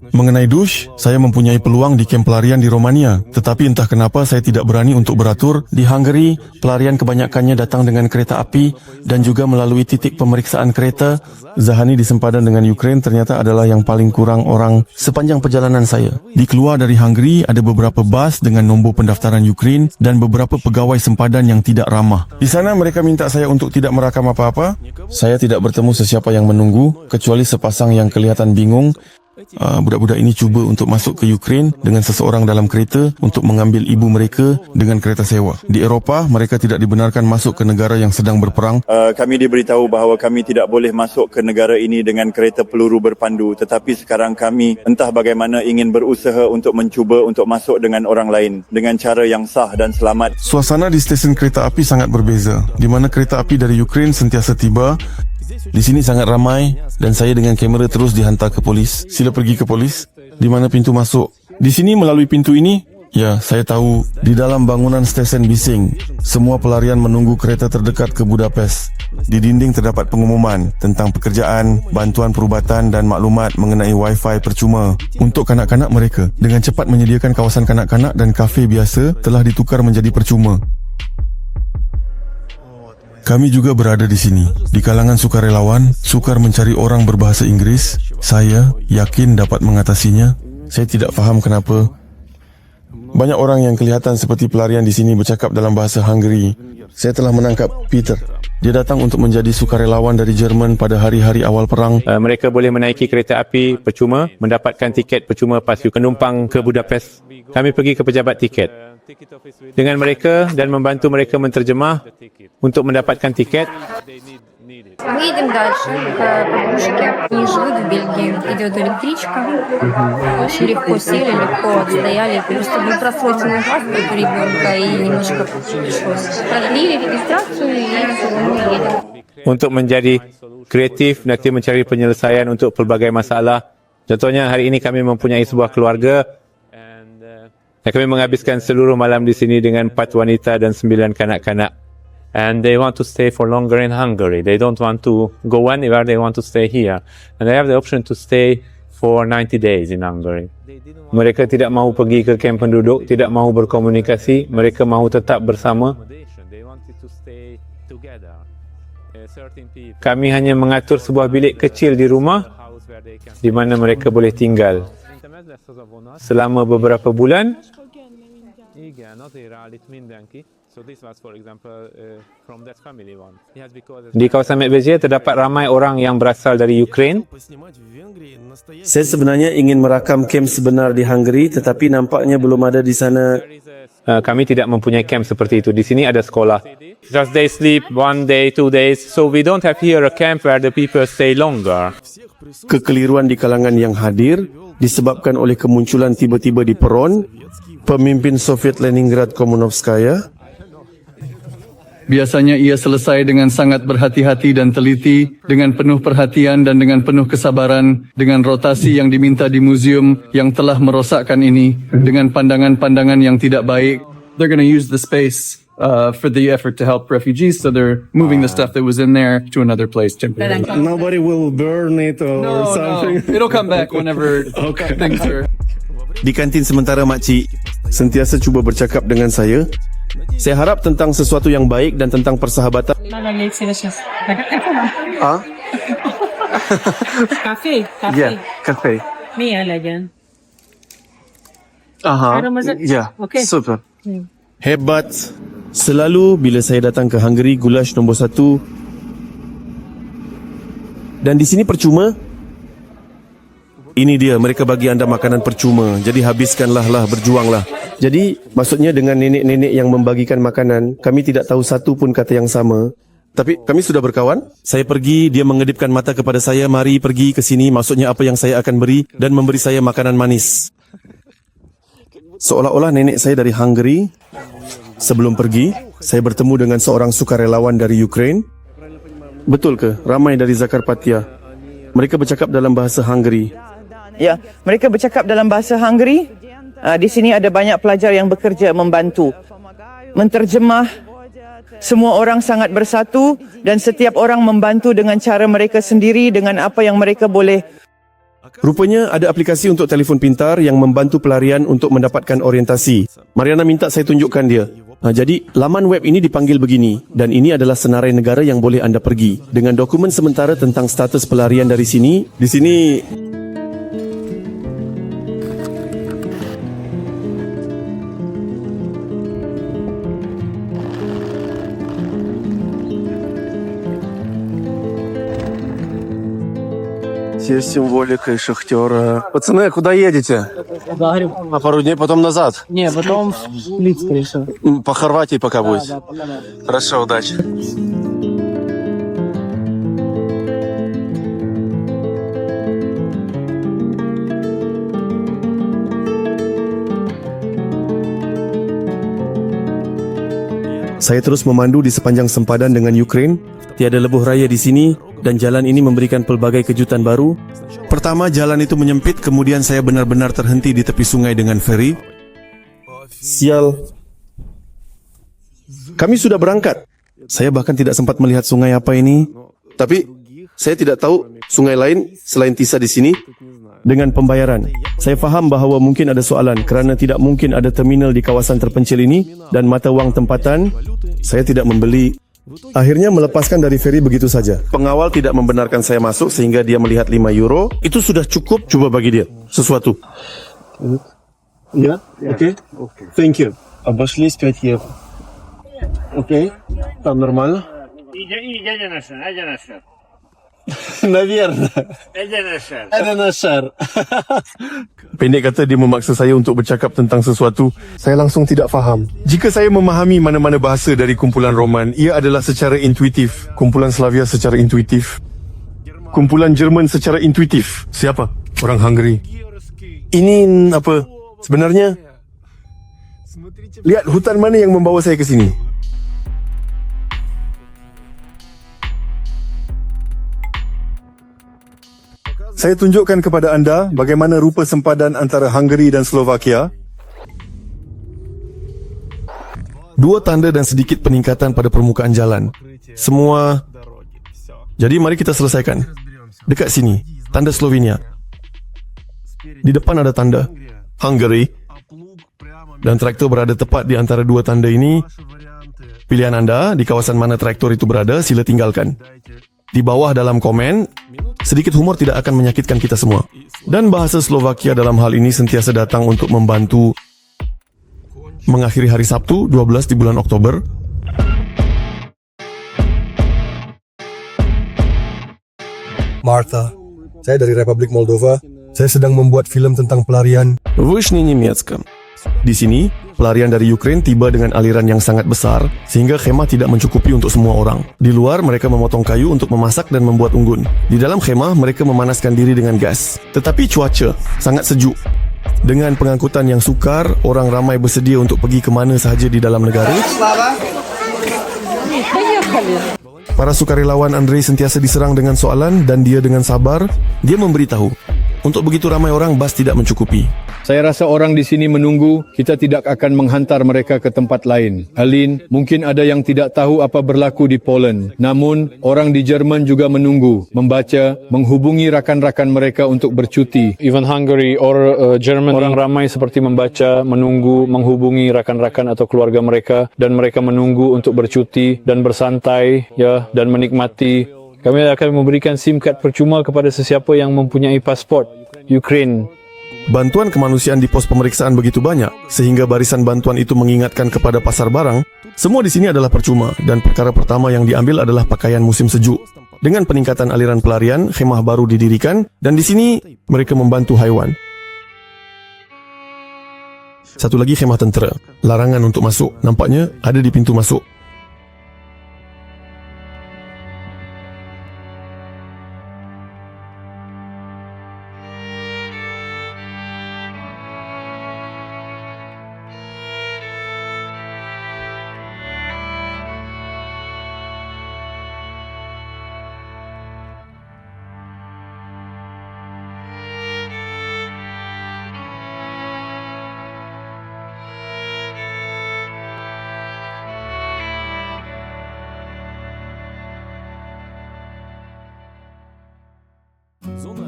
A: Mengenai dush, saya mempunyai peluang di kamp pelarian di Romania, tetapi entah kenapa saya tidak berani untuk beratur. Di Hungary, pelarian kebanyakannya datang dengan kereta api dan juga melalui titik pemeriksaan kereta. Zahani di sempadan dengan Ukraine ternyata adalah yang paling kurang orang sepanjang perjalanan saya. Di keluar dari Hungary, ada beberapa bas dengan nombor pendaftaran Ukraine dan beberapa pegawai sempadan yang tidak ramah. Di sana mereka minta saya untuk tidak merakam apa-apa. Saya tidak bertemu sesiapa yang menunggu, kecuali sepasang yang kelihatan bingung. Budak-budak ini cuba untuk masuk ke Ukraine dengan seseorang dalam kereta untuk mengambil ibu mereka dengan kereta sewa. Di Eropah, mereka tidak dibenarkan masuk ke negara yang sedang berperang.
Q: Kami diberitahu bahawa kami tidak boleh masuk ke negara ini dengan kereta peluru berpandu, tetapi sekarang kami entah bagaimana ingin berusaha untuk mencuba untuk masuk dengan orang lain dengan cara yang sah dan selamat.
A: Suasana di stesen kereta api sangat berbeza, di mana kereta api dari Ukraine sentiasa tiba. Di sini sangat ramai dan saya dengan kamera terus dihantar ke polis. Sila pergi ke polis. Di mana pintu masuk? Di sini melalui pintu ini? Ya, saya tahu. Di dalam bangunan stesen bising, semua pelarian menunggu kereta terdekat ke Budapest. Di dinding terdapat pengumuman tentang pekerjaan, bantuan perubatan dan maklumat mengenai wifi percuma untuk kanak-kanak mereka. Dengan cepat menyediakan kawasan kanak-kanak dan kafe biasa telah ditukar menjadi percuma. Kami juga berada di sini, di kalangan sukarelawan, sukar mencari orang berbahasa Inggeris. Saya yakin dapat mengatasinya. Saya tidak faham kenapa. Banyak orang yang kelihatan seperti pelarian di sini bercakap dalam bahasa Hungary. Saya telah menangkap Peter. Dia datang untuk menjadi sukarelawan dari Jerman pada hari-hari awal perang.
R: Mereka boleh menaiki kereta api percuma, mendapatkan tiket percuma pas penumpang ke Budapest. Kami pergi ke pejabat tiket dengan mereka dan membantu mereka menterjemah untuk mendapatkan tiket.
S: Мы едем дальше по подушке. Они живут в Бельгии. Идет электричка. Очень легко сели, легко отстояли. Просто был просроченный паспорт у ребенка и немножко пришлось. Продлили регистрацию и мы едем.
R: Untuk menjadi kreatif, nanti mencari penyelesaian untuk pelbagai masalah. Contohnya hari ini kami mempunyai sebuah keluarga dan kami menghabiskan seluruh malam di sini dengan 4 wanita dan 9 kanak-kanak.
T: And they want to stay for longer in Hungary. They don't want to go anywhere, they want to stay here. And they have the option to stay for 90 days in Hungary.
R: Mereka tidak mahu pergi ke kamp penduduk, tidak mahu berkomunikasi, mereka mahu tetap bersama. Kami hanya mengatur sebuah bilik kecil di rumah di mana mereka boleh tinggal selama beberapa bulan
T: Di kawasan Medvedje terdapat ramai orang yang berasal dari Ukraine.
A: Saya sebenarnya ingin merakam kem sebenar di Hungary, tetapi nampaknya belum ada di sana.
T: Kami tidak mempunyai camp seperti itu. Di sini ada sekolah. Just they sleep 1 day, 2 days. So we don't have here a camp where the people stay longer.
A: Kekeliruan di kalangan yang hadir disebabkan oleh kemunculan tiba-tiba di peron pemimpin Soviet Leningrad Komunovskaya.
U: Biasanya ia selesai dengan sangat berhati-hati dan teliti, dengan penuh perhatian dan dengan penuh kesabaran, dengan rotasi yang diminta di museum yang telah merosakkan ini, dengan pandangan-pandangan yang tidak baik. They're going to use the space for the effort to help refugees, so they're moving the stuff that was in there to another place temporarily.
B: Nobody will burn it or something.
U: No, it'll come back whenever things are...
A: Di kantin sementara makcik sentiasa cuba bercakap dengan saya. Saya harap tentang sesuatu yang baik dan tentang persahabatan.
D: Ah? Kafe.
A: Ya, kafe.
D: Ni alajan.
A: Aha. Ya, super. Hebat. Selalu bila saya datang ke Hungary, goulash nombor 1. Dan di sini percuma. Ini dia, mereka bagi anda makanan percuma. Jadi habiskanlah, berjuanglah. Jadi maksudnya dengan nenek-nenek yang membagikan makanan, kami tidak tahu satu pun kata yang sama. Tapi kami sudah berkawan. Saya pergi, dia mengedipkan mata kepada saya, mari pergi ke sini, maksudnya apa yang saya akan beri, dan memberi saya makanan manis. Seolah-olah nenek saya dari Hungary. Sebelum pergi, saya bertemu dengan seorang sukarelawan dari Ukraine. Betul ke? Ramai dari Zakarpattia. Mereka bercakap dalam bahasa Hungary.
I: Ya, mereka bercakap dalam bahasa Hungary. Di sini ada banyak pelajar yang bekerja membantu. Menterjemah, semua orang sangat bersatu dan setiap orang membantu dengan cara mereka sendiri dengan apa yang mereka boleh.
A: Rupanya ada aplikasi untuk telefon pintar yang membantu pelarian untuk mendapatkan orientasi. Mariana minta saya tunjukkan dia. Jadi, laman web ini dipanggil begini dan ini adalah senarai negara yang boleh anda pergi. Dengan dokumen sementara tentang status pelarian dari sini, di sini...
M: Здесь символика и шахтера. Пацаны, куда едете?
V: Загреб.
M: На пару дней, потом назад?
V: Не, потом в Лид, скорее всего.
M: По Хорватии пока будете? Хорошо, удачи.
A: Saya terus memandu di sepanjang sempadan dengan Ukraine. Tiada lebuh raya di sini dan jalan ini memberikan pelbagai kejutan baru. Pertama, jalan itu menyempit, kemudian saya benar-benar terhenti di tepi sungai dengan feri. Sial. Kami sudah berangkat. Saya bahkan tidak sempat melihat sungai apa ini. Tapi, saya tidak tahu sungai lain selain Tisa di sini. Dengan pembayaran, saya faham bahawa mungkin ada soalan kerana tidak mungkin ada terminal di kawasan terpencil ini dan mata wang tempatan. Saya tidak membeli. Akhirnya melepaskan dari feri begitu saja. Pengawal tidak membenarkan saya masuk sehingga dia melihat 5 euro. Itu sudah cukup, coba bagi dia sesuatu.
M: Ya, окей. Thank you. Обошлись 5 евро. Окей. Там нормально? Наверное. Это наш шар.
A: Pendek kata, dia memaksa saya untuk bercakap tentang sesuatu. Saya langsung tidak faham. Jika saya memahami mana-mana bahasa dari kumpulan Roman, ia adalah secara intuitif. Kumpulan Slavia secara intuitif. Kumpulan Jerman secara intuitif. Siapa? Orang Hungary. Ini apa? Sebenarnya, lihat hutan mana yang membawa saya ke sini. Saya tunjukkan kepada anda bagaimana rupa sempadan antara Hungary dan Slovakia. 2 tanda dan sedikit peningkatan pada permukaan jalan. Semua. Jadi mari kita selesaikan. Dekat sini, tanda Slovenia. Di depan ada tanda Hungary. Dan traktor berada tepat di antara 2 tanda ini. Pilihan anda, di kawasan mana traktor itu berada, sila tinggalkan. Di bawah dalam komen, sedikit humor tidak akan menyakitkan kita semua. Dan bahasa Slovakia dalam hal ini sentiasa datang untuk membantu. mengakhiri hari Sabtu 12 di bulan Oktober.
B: Martha, saya dari Republik Moldova. Saya sedang membuat film tentang pelarian.
A: Vyshny Nemecka. Di sini, pelarian dari Ukraine tiba dengan aliran yang sangat besar, sehingga khemah tidak mencukupi untuk semua orang. Di luar, mereka memotong kayu untuk memasak dan membuat unggun. Di dalam khemah, mereka memanaskan diri dengan gas. Tetapi cuaca sangat sejuk. Dengan pengangkutan yang sukar, orang ramai bersedia untuk pergi ke mana sahaja di dalam negara. Para sukarelawan Andrei sentiasa diserang dengan soalan dan dia dengan sabar, dia memberitahu, untuk begitu ramai orang, bas tidak mencukupi.
G: Saya rasa orang di sini menunggu, kita tidak akan menghantar mereka ke tempat lain. Alin, mungkin ada yang tidak tahu apa berlaku di Poland. Namun, orang di Jerman juga menunggu, membaca, menghubungi rakan-rakan mereka untuk bercuti. Even Hungary or Germany, orang ramai seperti membaca, menunggu, menghubungi rakan-rakan atau keluarga mereka, dan mereka menunggu untuk bercuti dan bersantai, ya, dan menikmati. Kami akan memberikan SIM card percuma kepada sesiapa yang mempunyai pasport Ukraine.
A: Bantuan kemanusiaan di pos pemeriksaan begitu banyak, sehingga barisan bantuan itu mengingatkan kepada pasar barang, semua di sini adalah percuma dan perkara pertama yang diambil adalah pakaian musim sejuk. Dengan peningkatan aliran pelarian, khemah baru didirikan dan di sini mereka membantu haiwan. Satu lagi khemah tentera, larangan untuk masuk, nampaknya ada di pintu masuk.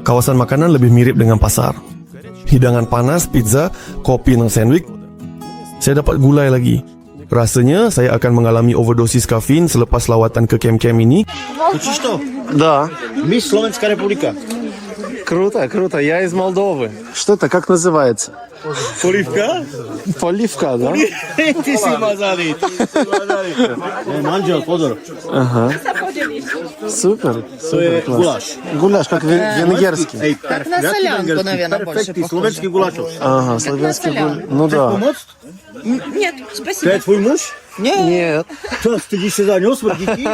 A: Kawasan makanan lebih mirip dengan pasar. Hidangan panas, pizza, kopi dan sandwich. Saya dapat gulai lagi. Rasanya saya akan mengalami overdosis kafein selepas lawatan ke kem-kem ini.
M: Учишь что?
A: Да.
M: Мисс Словенская Республика.
O: Круто, круто. Я из Молдовы. Что это, как называется?
M: Поливка?
O: Поливка, да?
M: Ты си мазалит. Манджел, Фодор.
O: Ага. Супер.
M: Супер. Гулаш.
O: Гуляш, как венгерский.
M: Эй, как на солянку, наверное, больше похоже. Словенский гулашов.
O: Ага, славянский гуляш. Ну да.
N: Нет, спасибо.
M: Ты твой муж?
O: Нет.
M: Что, ты еще занес в родики?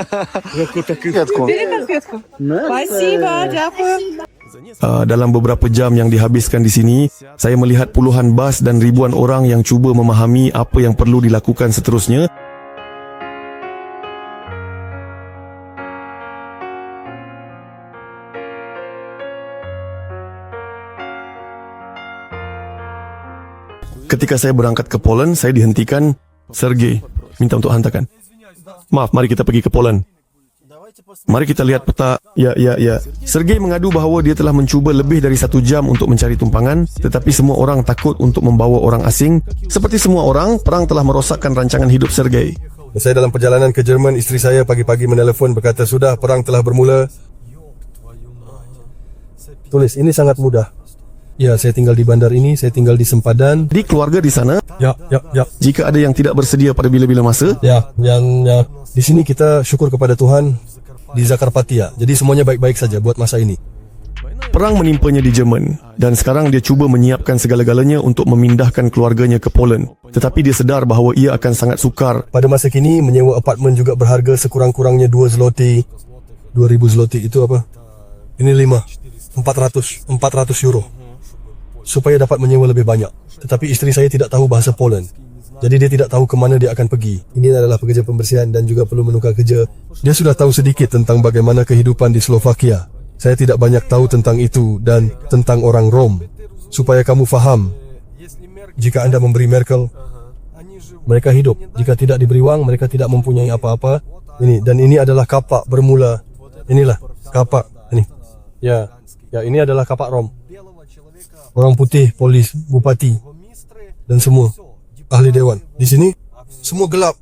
O: Конфетку.
D: Beri konfetku. Спасибо, дякую.
A: Dalam beberapa jam yang dihabiskan di sini, saya melihat puluhan bas dan ribuan orang yang cuba memahami apa yang perlu dilakukan seterusnya. Ketika saya berangkat ke Poland, saya dihentikan. Sergei minta untuk hantarkan. Maaf, mari kita pergi ke Poland. Mari kita lihat peta. Ya. Sergei mengadu bahawa dia telah mencuba lebih dari 1 jam untuk mencari tumpangan, tetapi semua orang takut untuk membawa orang asing. Seperti semua orang, perang telah merosakkan rancangan hidup Sergei.
B: Saya dalam perjalanan ke Jerman, isteri saya pagi-pagi menelpon berkata, sudah, perang telah bermula. Tulis, ini sangat mudah. Ya, saya tinggal di bandar ini, saya tinggal di sempadan.
A: Di keluarga di sana?
B: Ya.
A: Jika ada yang tidak bersedia pada bila-bila masa?
B: Ya. Di sini kita syukur kepada Tuhan di Zakarpattia. Jadi semuanya baik-baik saja buat masa ini.
A: Perang menimpanya di Jerman dan sekarang dia cuba menyiapkan segala-galanya untuk memindahkan keluarganya ke Poland. Tetapi dia sedar bahawa ia akan sangat sukar.
B: Pada masa kini, menyewa apartmen juga berharga sekurang-kurangnya 2 zloty. 2000 zloty itu apa? Ini 400 euro. Supaya dapat menyewa lebih banyak. Tetapi isteri saya tidak tahu bahasa Poland. Jadi dia tidak tahu ke mana dia akan pergi. Ini adalah pekerja pembersihan dan juga perlu menukar kerja. Dia sudah tahu sedikit tentang bagaimana kehidupan di Slovakia. Saya tidak banyak tahu tentang itu dan tentang orang Rom. Supaya kamu faham, jika Anda memberi Merkel, mereka hidup. Jika tidak diberi wang, mereka tidak mempunyai apa-apa. Ini adalah kapak bermula. Inilah kapak ini. Ya, ini adalah kapak Rom. Orang putih, polis, bupati dan semua ahli dewan. Di sini semua gelap.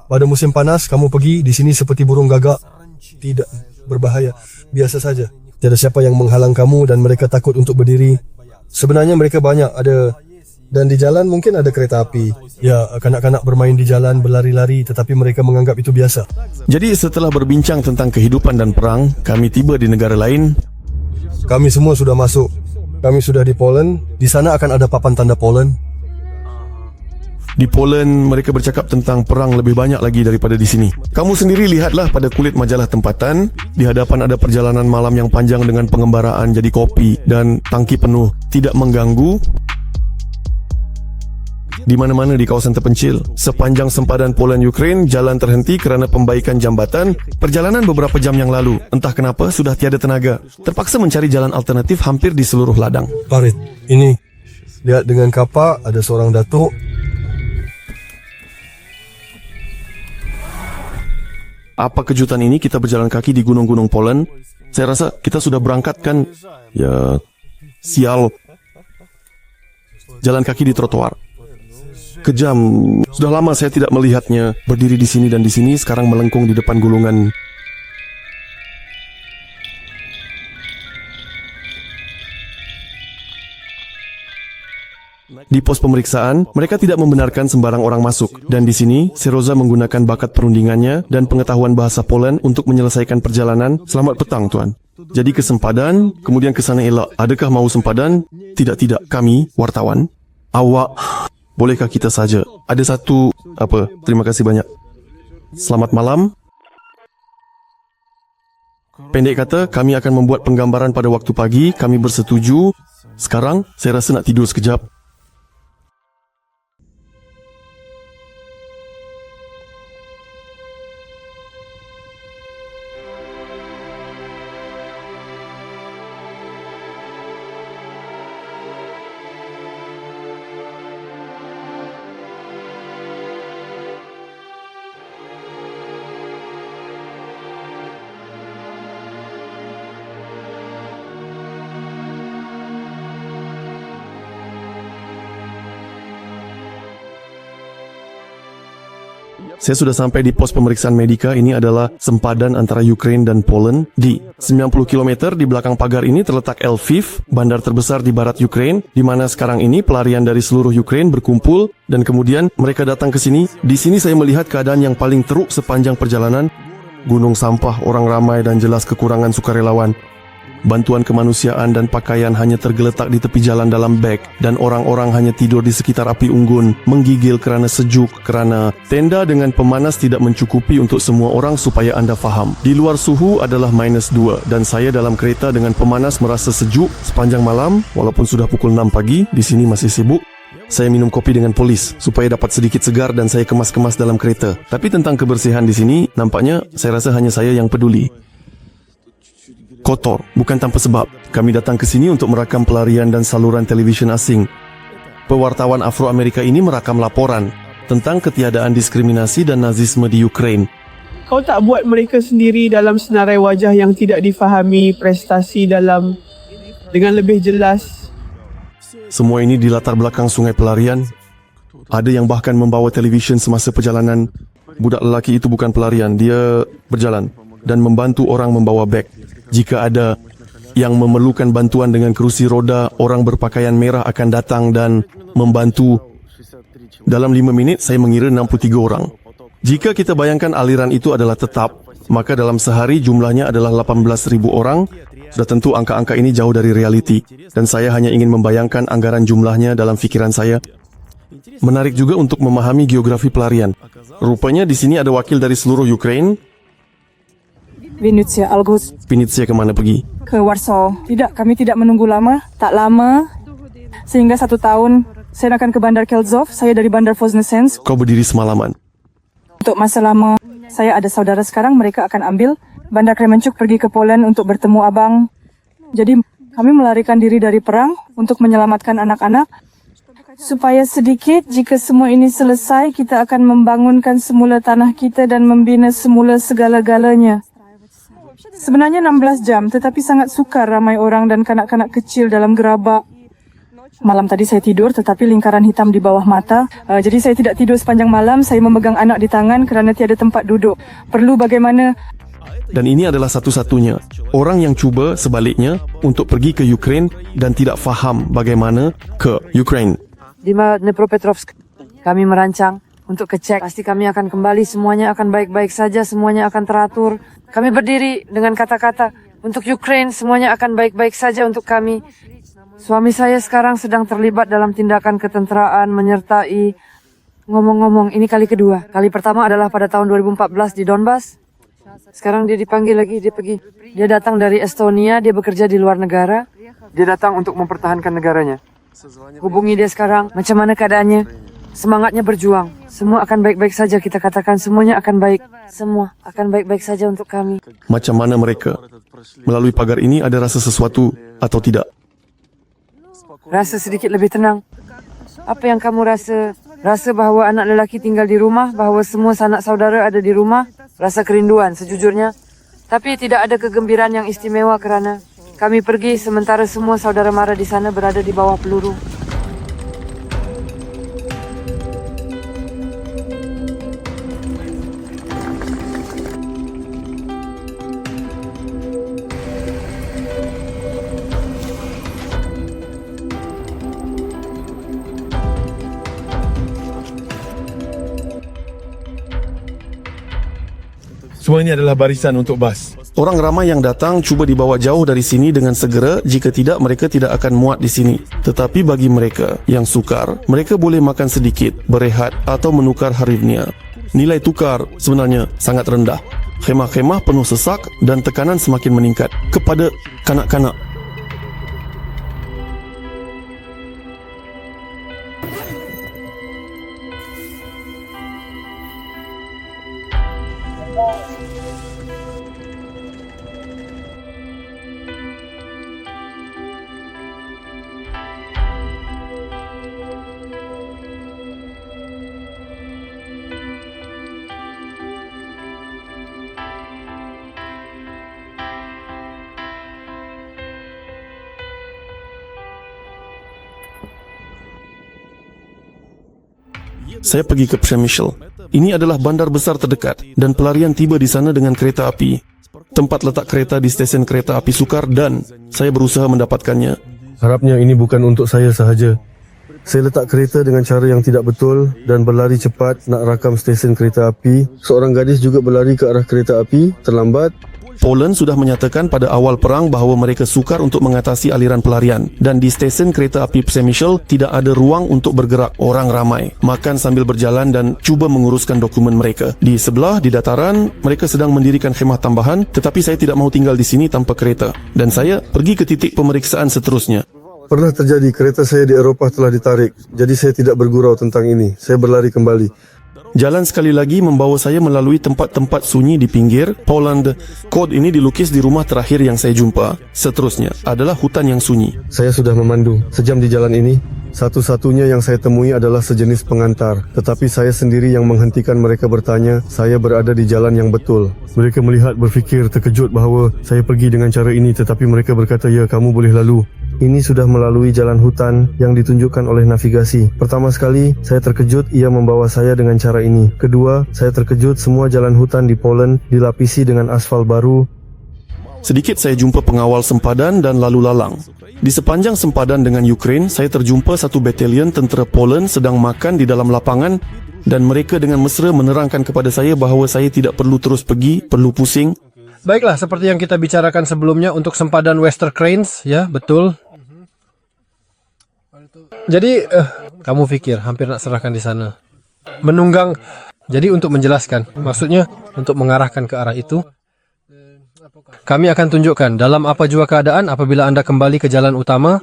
B: Pada musim panas kamu pergi di sini seperti burung gagak. Tidak berbahaya, biasa saja. Tiada siapa yang menghalang kamu dan mereka takut untuk berdiri. Sebenarnya mereka banyak, ada Dan di jalan mungkin ada kereta api. Ya, kanak-kanak bermain di jalan, berlari-lari, tetapi mereka menganggap itu biasa.
A: Jadi setelah berbincang tentang kehidupan dan perang, kami tiba di negara lain.
B: Kami semua sudah masuk. Kami sudah di Poland. Di sana akan ada papan tanda Poland.
A: Di Poland, mereka bercakap tentang perang lebih banyak lagi daripada di sini. Kamu sendiri lihatlah pada kulit majalah tempatan. Di hadapan ada perjalanan malam yang panjang dengan pengembaraan jadi kopi dan tangki penuh. Tidak mengganggu. Di mana-mana di kawasan terpencil. Sepanjang sempadan Poland-Ukraine, jalan terhenti kerana pembaikan jambatan. Perjalanan beberapa jam yang lalu. Entah kenapa, sudah tiada tenaga. Terpaksa mencari jalan alternatif hampir di seluruh ladang.
B: Farid, ini. Lihat dengan kapak, ada seorang datuk.
A: Apa kejutan ini kita berjalan kaki di gunung-gunung Poland? Saya rasa kita sudah berangkat kan? Ya, sial. Jalan kaki di trotoar. Kejam. Sudah lama saya tidak melihatnya berdiri di sini dan di sini, sekarang melengkung di depan gulungan. Di pos pemeriksaan, mereka tidak membenarkan sembarang orang masuk. Dan di sini, Seroza menggunakan bakat perundingannya dan pengetahuan bahasa Poland untuk menyelesaikan perjalanan. Selamat petang, Tuan. Jadi ke sempadan, kemudian ke sana elok. Adakah mau sempadan? Tidak, kami, wartawan. Awak, bolehkah kita saja? Ada satu, terima kasih banyak. Selamat malam. Pendek kata, kami akan membuat penggambaran pada waktu pagi. Kami bersetuju. Sekarang, saya rasa nak tidur sekejap. Saya sudah sampai di pos pemeriksaan medika. Ini adalah sempadan antara Ukraine dan Poland. Di 90 km di belakang pagar ini terletak Lviv, bandar terbesar di barat Ukraine, di mana sekarang ini pelarian dari seluruh Ukraine berkumpul dan kemudian mereka datang ke sini. Di sini saya melihat keadaan yang paling teruk sepanjang perjalanan. Gunung sampah, orang ramai dan jelas kekurangan sukarelawan. Bantuan kemanusiaan dan pakaian hanya tergeletak di tepi jalan dalam beg dan orang-orang hanya tidur di sekitar api unggun, menggigil kerana sejuk, kerana tenda dengan pemanas tidak mencukupi untuk semua orang supaya anda faham. Di luar suhu adalah -2 dan saya dalam kereta dengan pemanas merasa sejuk sepanjang malam walaupun sudah pukul 6 pagi, di sini masih sibuk. Saya minum kopi dengan polis supaya dapat sedikit segar dan saya kemas-kemas dalam kereta. Tapi tentang kebersihan di sini, nampaknya saya rasa hanya saya yang peduli. Kotor, bukan tanpa sebab. Kami datang ke sini untuk merakam pelarian dan saluran televisyen asing. Pewartawan Afro-Amerika ini merakam laporan tentang ketiadaan diskriminasi dan nazisme di Ukraine.
D: Kau tak buat mereka sendiri dalam senarai wajah yang tidak difahami prestasi dengan lebih jelas.
A: Semua ini di latar belakang sungai pelarian. Ada yang bahkan membawa televisyen semasa perjalanan. Budak lelaki itu bukan pelarian, dia berjalan dan membantu orang membawa beg. Jika ada yang memerlukan bantuan dengan kerusi roda, orang berpakaian merah akan datang dan membantu. Dalam 5 minit, saya mengira 63 orang. Jika kita bayangkan aliran itu adalah tetap, maka dalam sehari jumlahnya adalah 18,000 orang. Sudah tentu angka-angka ini jauh dari realiti. Dan saya hanya ingin membayangkan anggaran jumlahnya dalam fikiran saya. Menarik juga untuk memahami geografi pelarian. Rupanya di sini ada wakil dari seluruh Ukraine.
D: Vinnytsia, Algus.
A: Vinnytsia kemana pergi?
D: Ke Warsaw. Tidak, kami tidak menunggu lama. Tak lama. Sehingga 1 tahun, saya akan ke Bandar Kelzov. Saya dari Bandar Voznesens.
A: Kau berdiri semalaman.
D: Untuk masa lama, saya ada saudara sekarang, mereka akan ambil. Bandar Kremenchuk pergi ke Poland untuk bertemu abang. Jadi, kami melarikan diri dari perang untuk menyelamatkan anak-anak. Supaya sedikit, jika semua ini selesai, kita akan membangunkan semula tanah kita dan membina semula segala-galanya. Sebenarnya 16 jam, tetapi sangat sukar ramai orang dan kanak-kanak kecil dalam gerabak. Malam tadi saya tidur, tetapi lingkaran hitam di bawah mata. Jadi saya tidak tidur sepanjang malam, saya memegang anak di tangan kerana tiada tempat duduk. Perlu bagaimana...
A: Dan ini adalah satu-satunya orang yang cuba sebaliknya untuk pergi ke Ukraine dan tidak faham bagaimana ke Ukraine.
D: di Dnepropetrovsk. Kami merancang untuk kecek. Pasti kami akan kembali, semuanya akan baik-baik saja, semuanya akan teratur. Kami berdiri dengan kata-kata, untuk Ukraine semuanya akan baik-baik saja untuk kami. Suami saya sekarang sedang terlibat dalam tindakan ketenteraan, menyertai. Ngomong-ngomong, ini kali kedua. Kali pertama adalah pada tahun 2014 di Donbas. Sekarang dia dipanggil lagi, dia pergi. Dia datang dari Estonia, dia bekerja di luar negara. Dia datang untuk mempertahankan negaranya. Hubungi dia sekarang, macam mana keadaannya? Semangatnya berjuang. Semua akan baik-baik saja, kita katakan semuanya akan baik. Semua akan baik-baik saja untuk kami.
A: Macam mana mereka? Melalui pagar ini ada rasa sesuatu atau tidak?
D: Rasa sedikit lebih tenang. Apa yang kamu rasa? Rasa bahawa anak lelaki tinggal di rumah, bahawa semua sanak saudara ada di rumah. Rasa kerinduan sejujurnya. Tapi tidak ada kegembiraan yang istimewa kerana kami pergi sementara semua saudara mara di sana berada di bawah peluru.
A: Semua ini adalah barisan untuk bas. Orang ramai yang datang cuba dibawa jauh dari sini dengan segera, jika tidak mereka tidak akan muat di sini. Tetapi bagi mereka yang sukar, mereka boleh makan sedikit, berehat atau menukar hryvnia. Nilai tukar sebenarnya sangat rendah. Khemah-khemah penuh sesak dan tekanan semakin meningkat kepada kanak-kanak. Saya pergi ke Przemysl. Ini adalah bandar besar terdekat dan pelarian tiba di sana dengan kereta api. Tempat letak kereta di stesen kereta api sukar dan saya berusaha mendapatkannya.
B: Harapnya ini bukan untuk saya sahaja. Saya letak kereta dengan cara yang tidak betul dan berlari cepat nak rakam stesen kereta api. Seorang gadis juga berlari ke arah kereta api, terlambat.
A: Poland sudah menyatakan pada awal perang bahawa mereka sukar untuk mengatasi aliran pelarian dan di stesen kereta api Przemysl tidak ada ruang untuk bergerak. Orang ramai makan sambil berjalan dan cuba menguruskan dokumen mereka. Di sebelah, di dataran, mereka sedang mendirikan khemah tambahan, tetapi saya tidak mahu tinggal di sini tanpa kereta dan saya pergi ke titik pemeriksaan seterusnya.
B: Pernah terjadi kereta saya di Eropah telah ditarik, jadi saya tidak bergurau tentang ini. Saya berlari kembali.
A: Jalan sekali lagi membawa saya melalui tempat-tempat sunyi di pinggir Poland. Kod ini dilukis di rumah terakhir yang saya jumpa. Seterusnya adalah hutan yang sunyi.
B: Saya sudah memandu sejam di jalan ini. Satu-satunya yang saya temui adalah sejenis pengantar. Tetapi saya sendiri yang menghentikan mereka bertanya, saya berada di jalan yang betul. Mereka melihat, berfikir, terkejut bahawa saya pergi dengan cara ini. Tetapi mereka berkata, ya kamu boleh lalu. Ini sudah melalui jalan hutan yang ditunjukkan oleh navigasi. Pertama sekali, saya terkejut ia membawa saya dengan cara ini. Kedua, saya terkejut semua jalan hutan di Poland dilapisi dengan aspal baru.
A: Sedikit saya jumpa pengawal sempadan dan lalu lalang. Di sepanjang sempadan dengan Ukraine, saya terjumpa satu batalion tentera Poland sedang makan di dalam lapangan dan mereka dengan mesra menerangkan kepada saya bahawa saya tidak perlu terus pergi, perlu pusing.
V: Baiklah, seperti yang kita bicarakan sebelumnya untuk sempadan Westerkrains, ya, betul. Jadi, kamu pikir hampir nak serahkan di sana. Menunggang. Jadi untuk menjelaskan, maksudnya untuk mengarahkan ke arah itu, kami akan tunjukkan dalam apa jua keadaan apabila Anda kembali ke jalan utama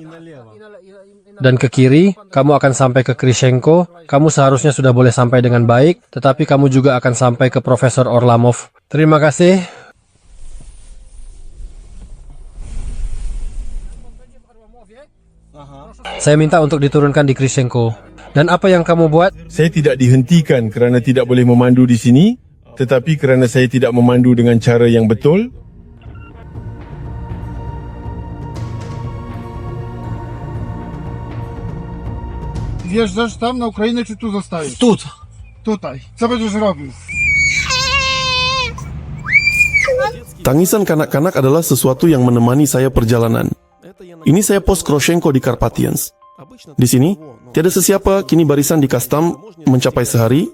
V: dan ke kiri, kamu akan sampai ke Krishenko. Kamu seharusnya sudah boleh sampai dengan baik, tetapi kamu juga akan sampai ke Profesor Orlamov. Terima kasih. Saya minta untuk diturunkan di Krishenko. Dan apa yang kamu buat?
G: Saya tidak dihentikan kerana tidak boleh memandu di sini, tetapi kerana saya tidak memandu dengan cara yang betul.
H: Wjeżdżasz tam na Ukrainę, czy tu zostajesz? Tutaj. Co będziesz robił?
A: Tangisan kanak-kanak adalah sesuatu yang menemani saya perjalanan. Ini saya pos Kroshenko di Carpathians. Di sini, tiada sesiapa, kini barisan di kastam mencapai sehari.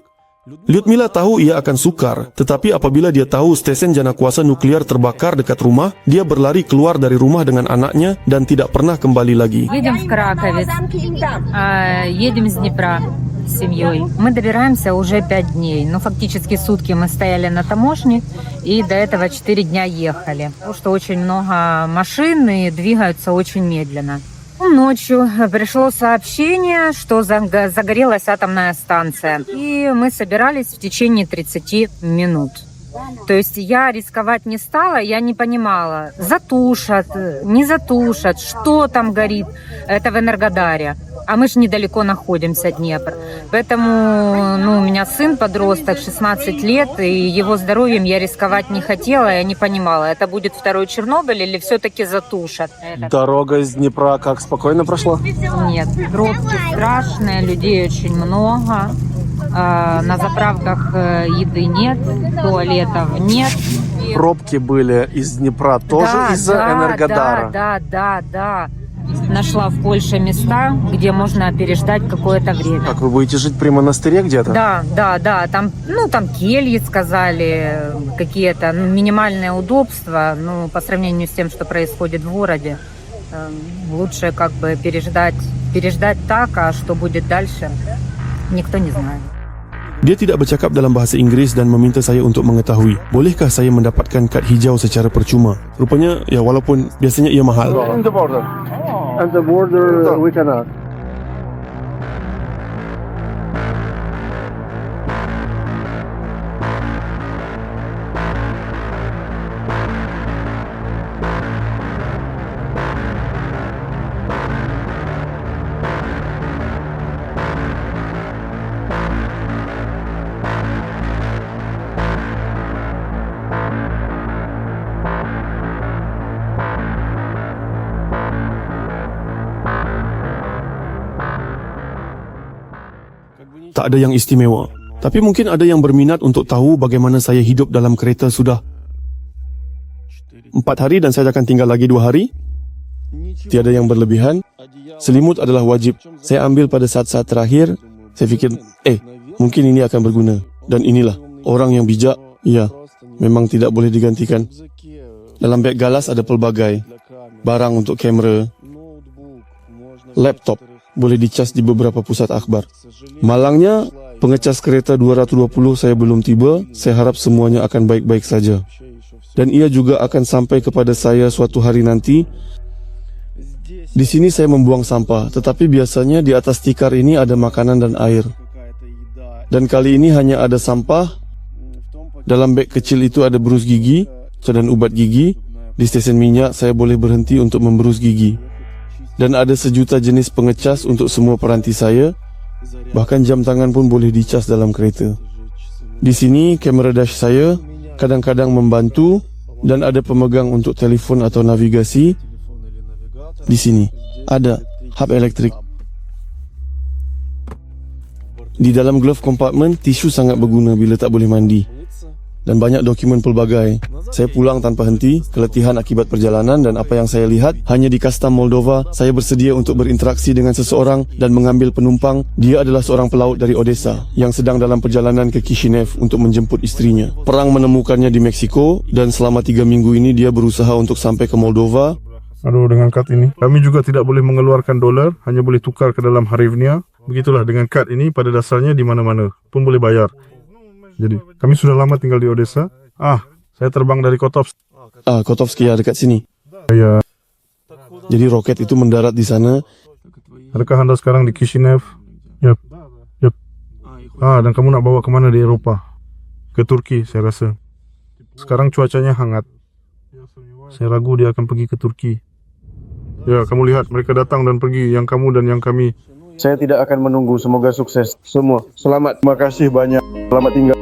A: Lyudmila tahu ia akan sukar, tetapi apabila dia tahu stesen jana kuasa nuklear terbakar dekat rumah, dia berlari keluar dari rumah dengan anaknya dan tidak pernah kembali lagi.
S: Едем в Краковец, едем с Днепра с семьей. Мы добираемся уже 5 дней, но фактически сутки мы стояли на таможне и до этого 4 дня ехали, потому что очень много машин и двигаются очень медленно. Ночью пришло сообщение, что загорелась атомная станция, и мы собирались в течение 30 минут. То есть я рисковать не стала, я не понимала, затушат, не затушат, что там горит. Это в Энергодаре. А мы же недалеко находимся, Днепр. Поэтому у меня сын подросток, 16 лет, и его здоровьем я рисковать не хотела, я не понимала, это будет второй Чернобыль или все-таки затушат.
O: Дорога из Днепра как, спокойно прошла?
S: Нет, пробки страшные, людей очень много. На заправках еды нет, туалетов нет.
O: Пробки были из Днепра тоже из-за Энергодара?
S: Да. Нашла в Польше места, где можно переждать какое-то время.
O: Как, вы будете жить при монастыре где-то?
S: Да. Там кельи, сказали, какие-то минимальные удобства. По сравнению с тем, что происходит в городе, лучше как бы переждать так, а что будет дальше, никто не знает.
A: Dia tidak bercakap dalam bahasa Inggeris dan meminta saya untuk mengetahui, bolehkah saya mendapatkan kad hijau secara percuma. Rupanya, ya walaupun biasanya ia mahal.
M: In the border. And the border we cannot.
A: Tak ada yang istimewa. Tapi mungkin ada yang berminat untuk tahu bagaimana saya hidup dalam kereta sudah 4 hari dan saya akan tinggal lagi 2 hari. Tiada yang berlebihan. Selimut adalah wajib. Saya ambil pada saat-saat terakhir. Saya fikir, mungkin ini akan berguna. Dan inilah, orang yang bijak, ya, memang tidak boleh digantikan. Dalam beg galas ada pelbagai. Barang untuk kamera. Laptop. Boleh dicas di beberapa pusat akhbar. Malangnya, pengecas kereta 220 saya belum tiba. Saya harap semuanya akan baik-baik saja. Dan ia juga akan sampai kepada saya suatu hari nanti. Di sini saya membuang sampah, tetapi biasanya di atas tikar ini ada makanan dan air. Dan kali ini hanya ada sampah. Dalam beg kecil itu ada berus gigi dan ubat gigi. Di stesen minyak saya boleh berhenti untuk memberus gigi. Dan ada sejuta jenis pengecas untuk semua peranti saya. Bahkan jam tangan pun boleh dicas dalam kereta. Di sini kamera dash saya kadang-kadang membantu dan ada pemegang untuk telefon atau navigasi. Di sini ada hub elektrik. Di dalam glove compartment, tisu sangat berguna bila tak boleh mandi. Dan banyak dokumen pelbagai. Saya pulang tanpa henti, keletihan akibat perjalanan dan apa yang saya lihat, hanya di kastam Moldova, saya bersedia untuk berinteraksi dengan seseorang dan mengambil penumpang. Dia adalah seorang pelaut dari Odessa yang sedang dalam perjalanan ke Kishinev untuk menjemput istrinya. Perang menemukannya di Meksiko dan selama 3 minggu ini dia berusaha untuk sampai ke Moldova.
H: Dengan kad ini, kami juga tidak boleh mengeluarkan dolar, hanya boleh tukar ke dalam hryvnia. Begitulah dengan kad ini pada dasarnya di mana-mana pun boleh bayar. Jadi, kami sudah lama tinggal di Odessa. Saya terbang dari Kotovsk.
A: Kotovsk ya, dekat sini.
H: Ya.
A: Jadi roket itu mendarat di sana.
H: Adakah Anda sekarang di Kishinev? Yap. Dan kamu nak bawa kemana di Eropa? Ke Turki, saya rasa. Sekarang cuacanya hangat. Saya ragu dia akan pergi ke Turki. Ya, kamu lihat mereka datang dan pergi, yang kamu dan yang kami.
M: Saya tidak akan menunggu, semoga sukses semua. Selamat, terima kasih banyak. Selamat tinggal.